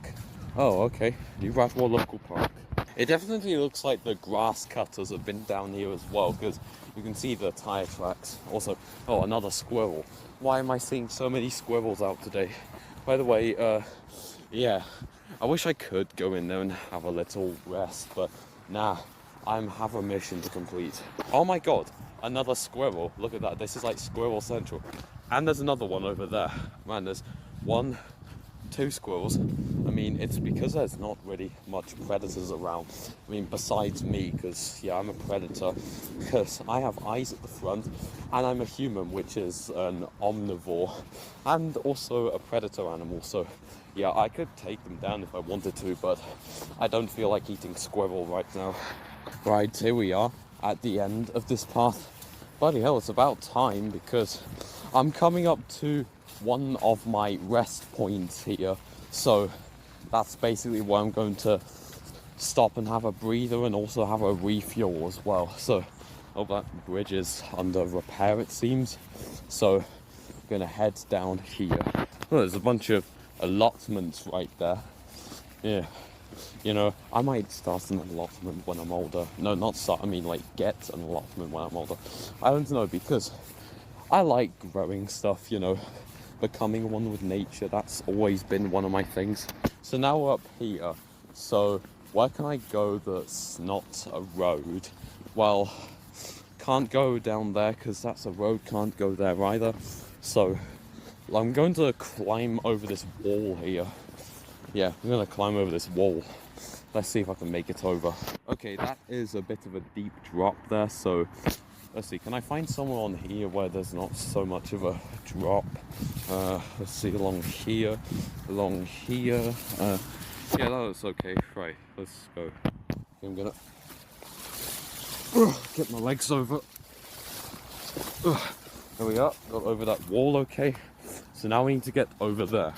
B: Oh, okay, New Bradwell Local Park. It definitely looks like the grass cutters have been down here as well, because you can see the tire tracks. Also, oh, another squirrel. Why am I seeing so many squirrels out today? By the way, yeah, I wish I could go in there and have a little rest, but nah, I have a mission to complete. Oh my god, another squirrel. Look at that, this is like Squirrel Central. And there's another one over there. Man, there's 1, 2 squirrels. I mean, it's because there's not really much predators around. I mean, besides me, because, yeah, I'm a predator. Because I have eyes at the front, and I'm a human, which is an omnivore, and also a predator animal. So, yeah, I could take them down if I wanted to, but I don't feel like eating squirrel right now. Right, here we are, at the end of this path. Bloody hell, it's about time, because I'm coming up to one of my rest points here, so that's basically where I'm going to stop and have a breather and also have a refuel as well. So, oh, that bridge is under repair, it seems, so I'm gonna head down here. Oh, there's a bunch of allotments right there. Yeah, you know, I might start an allotment when I'm older. No, not start, I mean like get an allotment when I'm older. I don't know, because I like growing stuff, you know, becoming one with nature. That's always been one of my things. So now we're up here. So where can I go that's not a road? Well, can't go down there because that's a road. Can't go there either. So I'm going to climb over this wall here. Yeah, I'm going to climb over this wall. Let's see if I can make it over. Okay, that is a bit of a deep drop there, so let's see, can I find somewhere on here where there's not so much of a drop? Let's see, along here. Yeah, that looks okay. Right, let's go. I'm gonna get my legs over. There we are, got over that wall, okay. So now we need to get over there.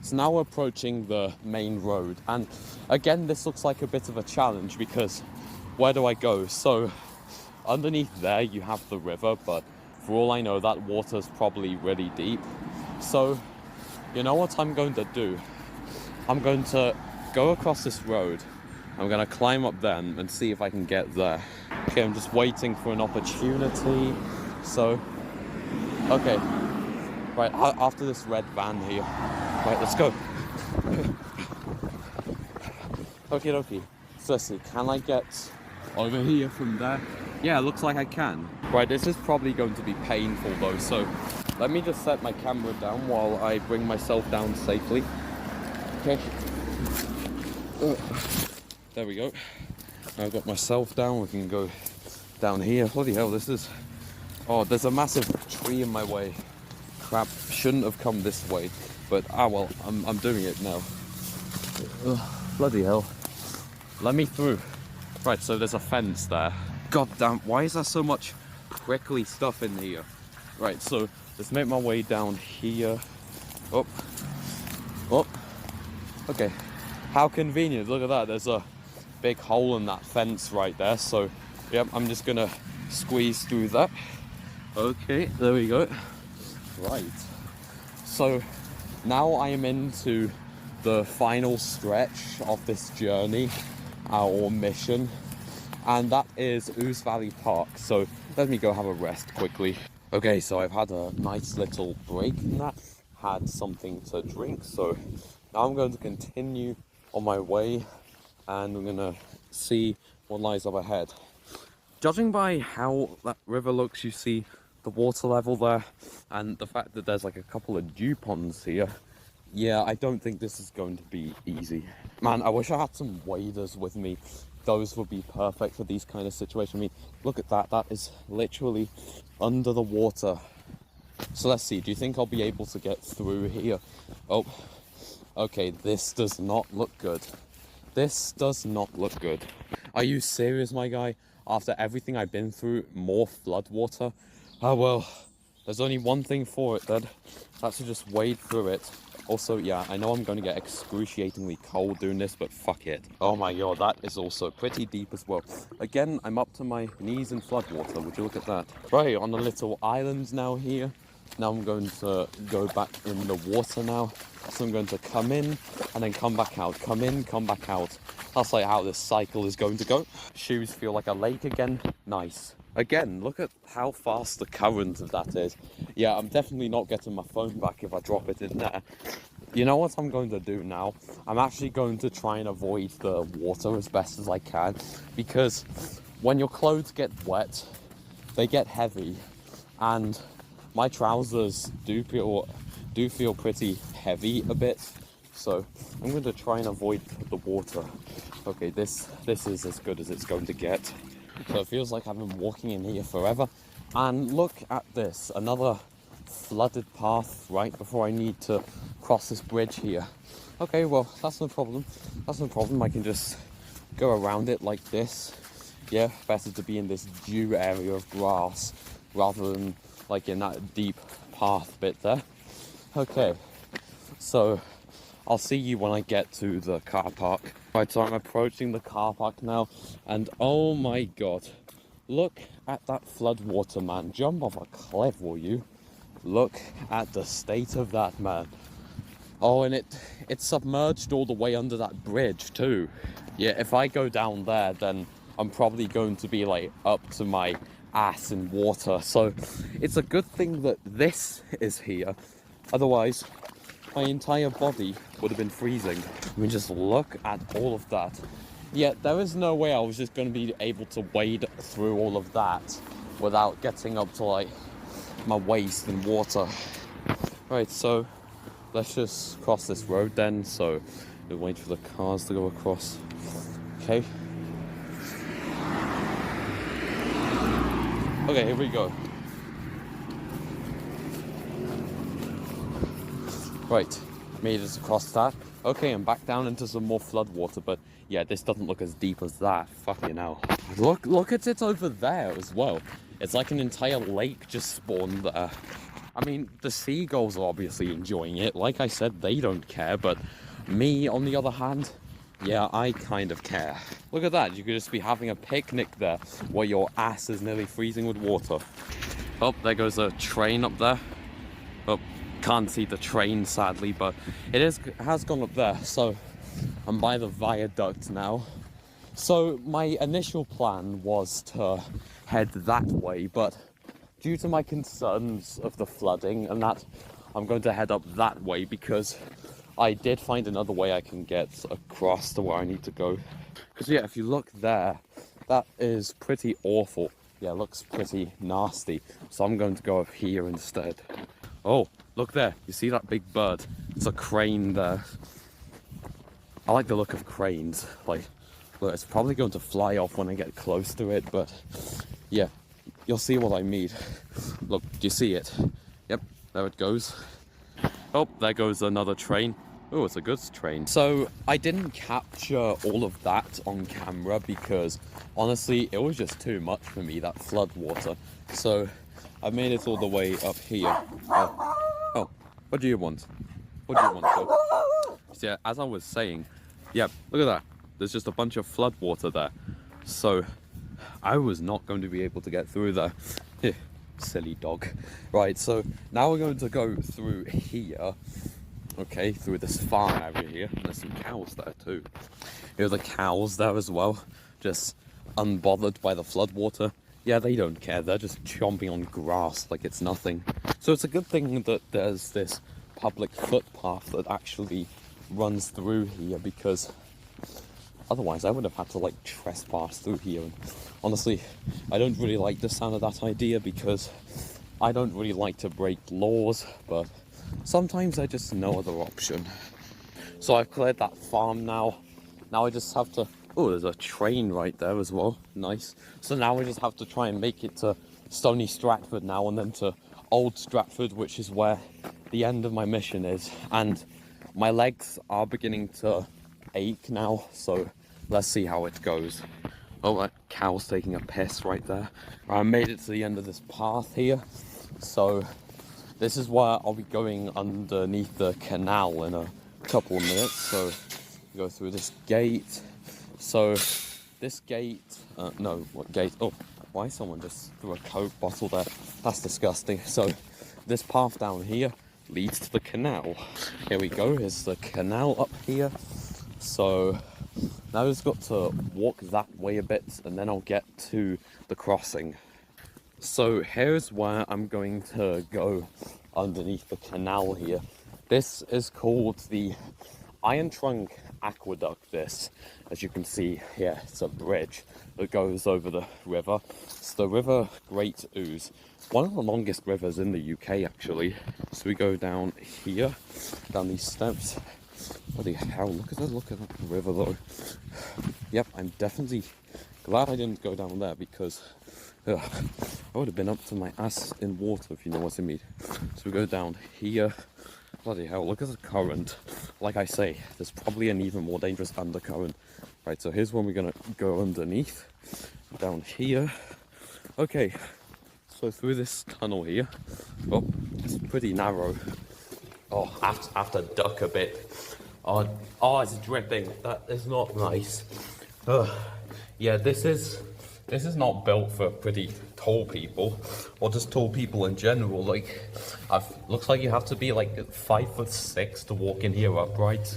B: So now we're approaching the main road, and again, this looks like a bit of a challenge, because where do I go? So underneath there you have the river, but for all I know that water's probably really deep. So you know what I'm going to do? I'm going to go across this road. I'm going to climb up then and see if I can get there. Okay, I'm just waiting for an opportunity. So, okay, right, after this red van here. Right, let's go. Okay, dokie. So let's see, can I get over here from there? Yeah, it looks like I can. Right, this is probably going to be painful though, so let me just set my camera down while I bring myself down safely. Okay. There we go. I've got myself down, we can go down here. Bloody hell, this is... Oh, there's a massive tree in my way. Crap, shouldn't have come this way. But, well, I'm doing it now. Bloody hell. Let me through. Right, so there's a fence there. God damn, why is there so much prickly stuff in here? Right, so let's make my way down here. Up. Up. Okay. How convenient, look at that. There's a big hole in that fence right there. So, yep, I'm just gonna squeeze through that. Okay, there we go. Right. So, now I am into the final stretch of this journey, our mission. And that is Ouse Valley Park. So let me go have a rest quickly. Okay, so I've had a nice little break in that, had something to drink. So now I'm going to continue on my way and I'm gonna see what lies up ahead. Judging by how that river looks, you see the water level there and the fact that there's like a couple of dew ponds here. Yeah, I don't think this is going to be easy. Man, I wish I had some waders with me. Those would be perfect for these kind of situations. I mean, look at that. That is literally under the water. So let's see. Do you think I'll be able to get through here? Oh, okay. This does not look good. This does not look good. Are you serious, my guy? After everything I've been through, more flood water? Oh, well, there's only one thing for it, then. That's to just wade through it. Also, yeah, I know I'm going to get excruciatingly cold doing this, but fuck it. Oh my god, that is also pretty deep as well. Again, I'm up to my knees in floodwater. Would you look at that? Right, on a little island now here. Now I'm going to go back in the water now. So I'm going to come in and then come back out. Come in, come back out. That's like how this cycle is going to go. Shoes feel like a lake again. Nice. Again, look at how fast the current of that is. Yeah, I'm definitely not getting my phone back if I drop it in there. You know what I'm going to do now? I'm actually going to try and avoid the water as best as I can, because when your clothes get wet, they get heavy, and my trousers do feel pretty heavy a bit. So I'm going to try and avoid the water. Okay, this is as good as it's going to get. So it feels like I've been walking in here forever. And look at this, another flooded path right before I need to cross this bridge here. Okay, well, that's no problem. That's no problem. I can just go around it like this. Yeah, better to be in this dew area of grass rather than like in that deep path bit there. Okay, so I'll see you when I get to the car park. Right, so I'm approaching the car park now, and oh my god, look at that flood water, man. Jump off a cliff, will you? Look at the state of that, man. Oh, and it's submerged all the way under that bridge too. Yeah, if I go down there, then I'm probably going to be like up to my ass in water. So it's a good thing that this is here. Otherwise, my entire body would have been freezing. I mean, just look at all of that. Yeah, there is no way I was just going to be able to wade through all of that without getting up to like my waist in water. Right, so let's just cross this road then. So we'll wait for the cars to go across. Okay. Okay, here we go. Right, made it across that. Okay, I'm back down into some more flood water, but yeah, this doesn't look as deep as that. Fucking hell. Look at it over there as well. It's like an entire lake just spawned there. I mean, the seagulls are obviously enjoying it. Like I said, they don't care, but me, on the other hand, yeah, I kind of care. Look at that, you could just be having a picnic there while your ass is nearly freezing with water. Oh, there goes a train up there. Oh, can't see the train sadly, but it has gone up there, so I'm by the viaduct now. So my initial plan was to head that way, but due to my concerns of the flooding and that, I'm going to head up that way because I did find another way I can get across to where I need to go. Because yeah, if you look there, that is pretty awful. Yeah, it looks pretty nasty. So I'm going to go up here instead. Oh, look there. You see that big bird? It's a crane there. I like the look of cranes. Like, look, it's probably going to fly off when I get close to it, but yeah, you'll see what I mean. Look, do you see it? Yep, there it goes. Oh, there goes another train. Oh, it's a goods train. So I didn't capture all of that on camera because honestly, it was just too much for me, that flood water. So I made it all the way up here. Oh, what do you want? What do you want, sir? So, yeah, as I was saying, yeah, look at that. There's just a bunch of flood water there. So I was not going to be able to get through there. Silly dog. Right, so now we're going to go through here. Okay, through this farm area here. And there's some cows there too. Here are the cows there as well. Just unbothered by the flood water. Yeah, they don't care. They're just chomping on grass like it's nothing. So it's a good thing that there's this public footpath that actually runs through here, because otherwise I would have had to like trespass through here. And honestly, I don't really like the sound of that idea because I don't really like to break laws, but sometimes there's just no other option. So I've cleared that farm now. Now I just have to, oh, there's a train right there as well, nice. So now I just have to try and make it to Stony Stratford now, and then to Old Stratford, which is where the end of my mission is. And my legs are beginning to ache now, so let's see how it goes. Oh, that cow's taking a piss right there. I made it to the end of this path here, so this is where I'll be going underneath the canal in a couple of minutes. So go through this gate. So this gate, no, what gate? Oh, why someone just threw a Coke bottle there? That's disgusting. So this path down here leads to the canal. Here we go, here's the canal up here. So now I've just got to walk that way a bit, and then I'll get to the crossing. So here's where I'm going to go underneath the canal here. This is called the Iron Trunk Aqueduct. This, as you can see here, it's a bridge that goes over the river. It's the River Great Ouse, one of the longest rivers in the UK actually. So we go down here, down these steps. What the hell, look at that river though. Yep, I'm definitely glad I didn't go down there, because I would have been up to my ass in water, if you know what I mean. So we go down here. Bloody hell, look at the current. Like I say, there's probably an even more dangerous undercurrent. Right, so here's when we're gonna go underneath. Down here. Okay, so through this tunnel here. Oh, it's pretty narrow. Oh, I have to duck a bit. Oh, it's dripping. That is not nice. Yeah, this is not built for pretty tall people, or just tall people in general. Like, looks like you have to be like 5'6" to walk in here upright.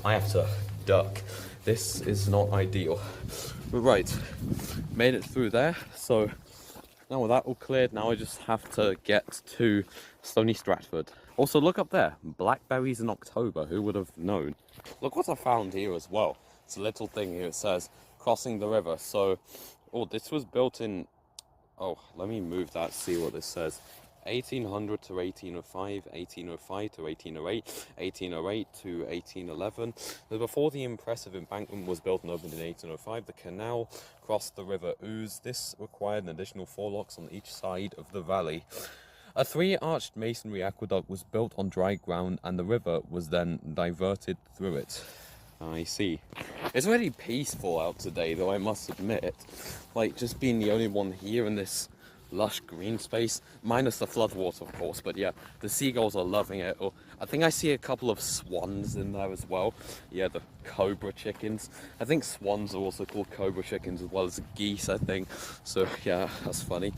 B: I have to duck. This is not ideal. But right, made it through there. So now with that all cleared, now I just have to get to Stony Stratford. Also, look up there, blackberries in October. Who would have known? Look what I found here as well. It's a little thing here. It says crossing the river. So, oh, this was built in, oh, let me move that, see what this says. 1800 to 1805, 1805 to 1808, 1808 to 1811. Before the impressive embankment was built and opened in 1805, the canal crossed the River Ouse. This required an additional 4 locks on each side of the valley. A 3-arched masonry aqueduct was built on dry ground, and the river was then diverted through it. I see. It's really peaceful out today, though, I must admit. Like, just being the only one here in this lush green space, minus the floodwater, of course. But yeah, the seagulls are loving it. Or I think I see a couple of swans in there as well. Yeah, the cobra chickens. I think swans are also called cobra chickens, as well as geese, I think. So yeah, that's funny.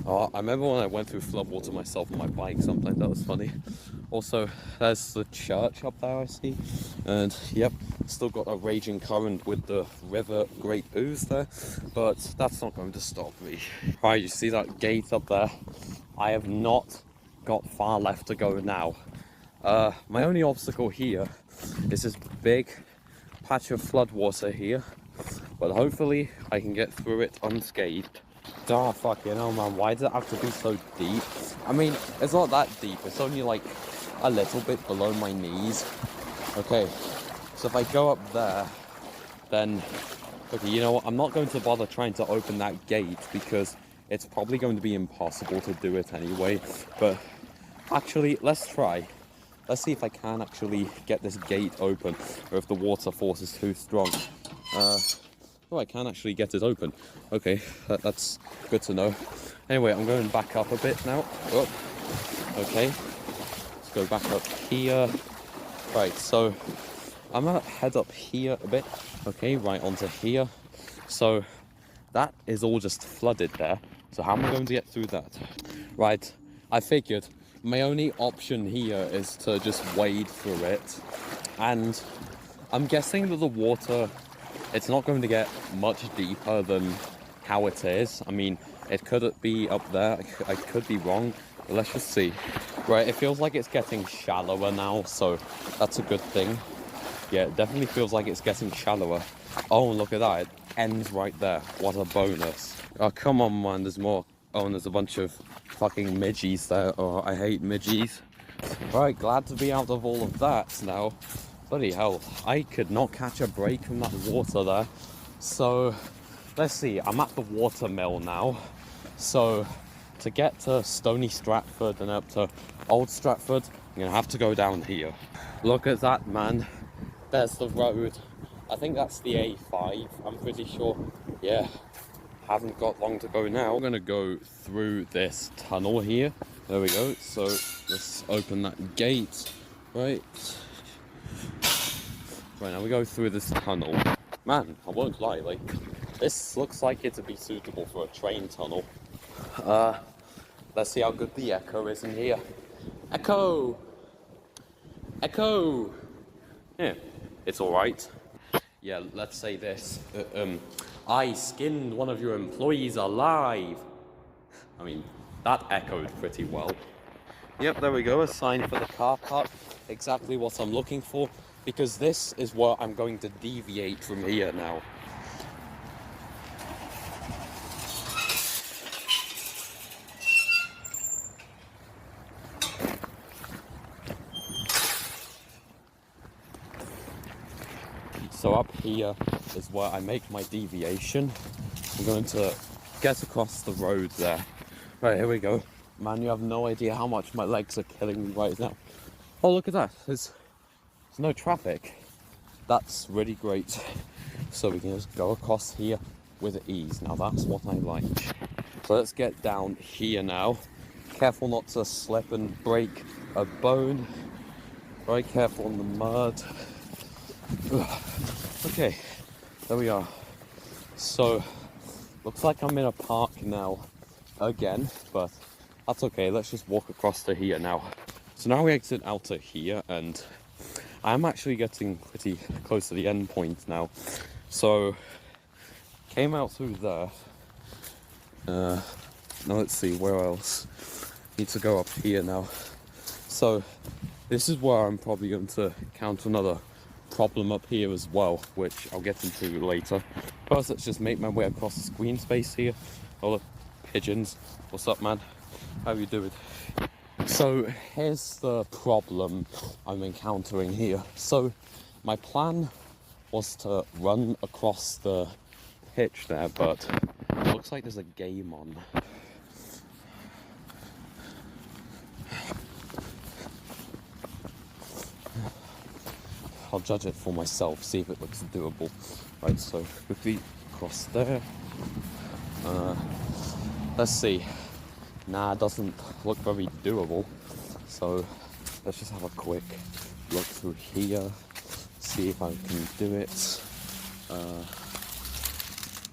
B: I remember when I went through floodwater myself on my bike, sometimes that was funny. Also, there's the church up there, I see. And yep, still got a raging current with the River Great Ouse there, but that's not going to stop me. Right, you see that gate up there? I have not got far left to go now. My only obstacle here is this big patch of floodwater here, but hopefully I can get through it unscathed. Oh, fucking hell, man, why does it have to be so deep? I mean, it's not that deep, it's only like a little bit below my knees. Okay, so if I go up there, then, okay, you know what, I'm not going to bother trying to open that gate, because it's probably going to be impossible to do it anyway. But actually, let's try. Let's see if I can actually get this gate open, or if the water force is too strong. Oh, I can actually get it open. Okay, that's good to know. Anyway, I'm going back up a bit now. Oh, okay, let's go back up here. Right, so I'm gonna head up here a bit. Okay, right onto here. So that is all just flooded there. So how am I going to get through that? Right, I figured my only option here is to just wade through it. And I'm guessing that the water, it's not going to get much deeper than how it is. I mean, it could be up there, I could be wrong, but let's just see. Right, it feels like it's getting shallower now, so that's a good thing. Yeah, it definitely feels like it's getting shallower. Oh, look at that, it ends right there. What a bonus. Oh, come on, man, there's more. Oh, and there's a bunch of fucking midgies there. Oh, I hate midgies. Right, glad to be out of all of that now. Bloody hell, I could not catch a break from that water there. So, let's see, I'm at the watermill now. So, to get to Stony Stratford and up to Old Stratford, I'm gonna have to go down here. Look at that, man. There's the road. I think that's the A5, I'm pretty sure. Yeah, haven't got long to go now. I'm gonna go through this tunnel here. There we go. So let's open that gate. Right. Right, now we go through this tunnel. Man, I won't lie, like, this looks like it'd be suitable for a train tunnel. Let's see how good the echo is in here. Echo! Echo! Yeah, it's alright. Yeah, let's say this. I skinned one of your employees alive. I mean, that echoed pretty well. Yep, there we go, a sign for the car park. Exactly what I'm looking for, because this is where I'm going to deviate from here now. So up here is where I make my deviation. I'm going to get across the road there. Right, here we go. Man, you have no idea how much my legs are killing me right now. Oh, look at that. There's no traffic. That's really great. So we can just go across here with ease. Now that's what I like. So let's get down here now. Careful not to slip and break a bone. Very careful on the mud. Okay, there we are. So, looks like I'm in a park now again, but that's okay. Let's just walk across to here now. So now we exit out to here, and I'm actually getting pretty close to the end point now. So, came out through there. Now let's see, where else? Need to go up here now. So, this is where I'm probably going to encounter another problem up here as well, which I'll get into later. First, let's just make my way across the screen space here. Oh, look, pigeons. What's up, man? How you doing? So here's the problem I'm encountering here. So my plan was to run across the pitch there, but it looks like there's a game on. I'll judge it for myself, see if it looks doable. Right, so quickly across there. Let's see. Nah, it doesn't look very doable. So let's just have a quick look through here, see if I can do it.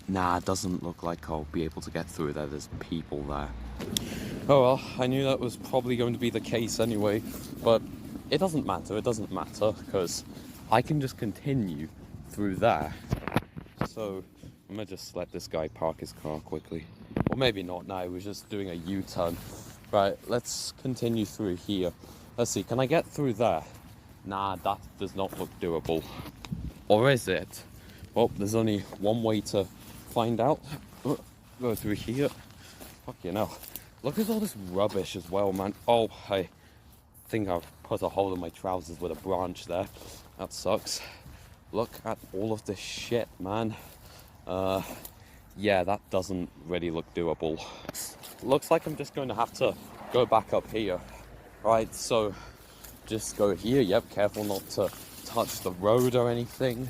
B: Nah, it doesn't look like I'll be able to get through there. There's people there. Oh well, I knew that was probably going to be the case anyway, but it doesn't matter, because I can just continue through there. So I'm gonna just let this guy park his car quickly. Or maybe not now, we're just doing a U-turn. Right, let's continue through here. Let's see, can I get through there? Nah, that does not look doable. Or is it? Well, there's only one way to find out. Go through here. Fuck you know. Look at all this rubbish as well, man. Oh, I think I've put a hole in my trousers with a branch there. That sucks. Look at all of this shit, man. Yeah, that doesn't really look doable. Looks like I'm just going to have to go back up here. Right, so just go here. Yep, careful not to touch the road or anything.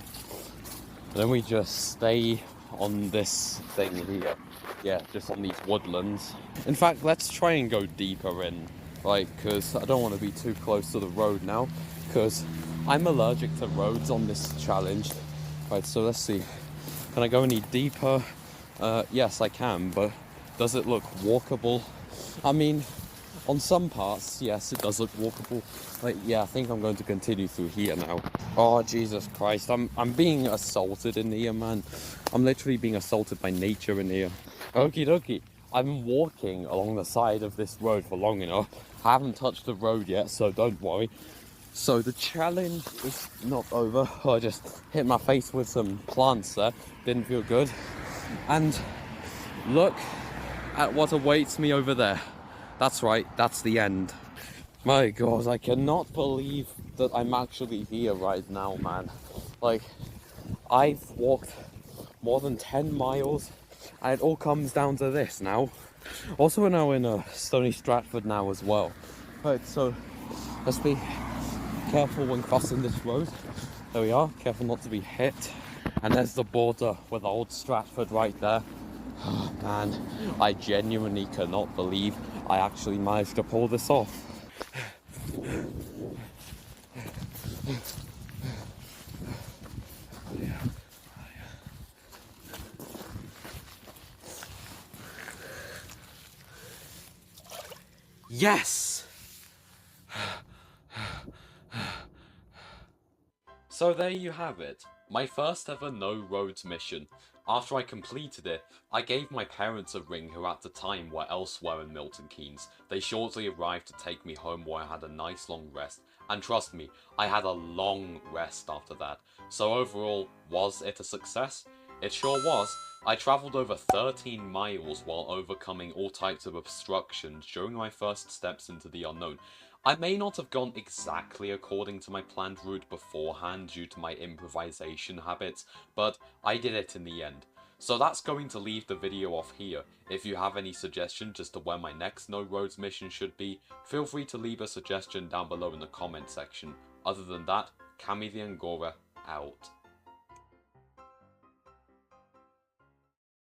B: And then we just stay on this thing here. Yeah, just on these woodlands. In fact, let's try and go deeper in. Right, because I don't want to be too close to the road now, because I'm allergic to roads on this challenge. Right, so let's see. Can I go any deeper? Yes, I can, but does it look walkable? I mean, on some parts, yes, it does look walkable. Like, yeah, I think I'm going to continue through here now. Oh, Jesus Christ, I'm being assaulted in here, man. I'm literally being assaulted by nature in here. Okie dokie. I've been walking along the side of this road for long enough. I haven't touched the road yet, so don't worry. So the challenge is not over. I just hit my face with some plants there. Didn't feel good. And look at what awaits me over there. That's right, that's the end. My God, I cannot believe that I'm actually here right now, man. Like, I've walked more than 10 miles, and it all comes down to this now. Also, we're now in Stony Stratford now as well. Right, so let's be careful when crossing this road. There we are, careful not to be hit. And there's the border with old Stratford right there. Oh, man, I genuinely cannot believe I actually managed to pull this off. Yes!
A: So there you have it, my first ever no roads mission. After I completed it, I gave my parents a ring who at the time were elsewhere in Milton Keynes. They shortly arrived to take me home where I had a nice long rest, and trust me, I had a long rest after that. So overall, was it a success? It sure was. I travelled over 13 miles while overcoming all types of obstructions during my first steps into the unknown. I may not have gone exactly according to my planned route beforehand due to my improvisation habits, but I did it in the end. So that's going to leave the video off here. If you have any suggestions as to where my next no roads mission should be, feel free to leave a suggestion down below in the comment section. Other than that, Kami the Angora out.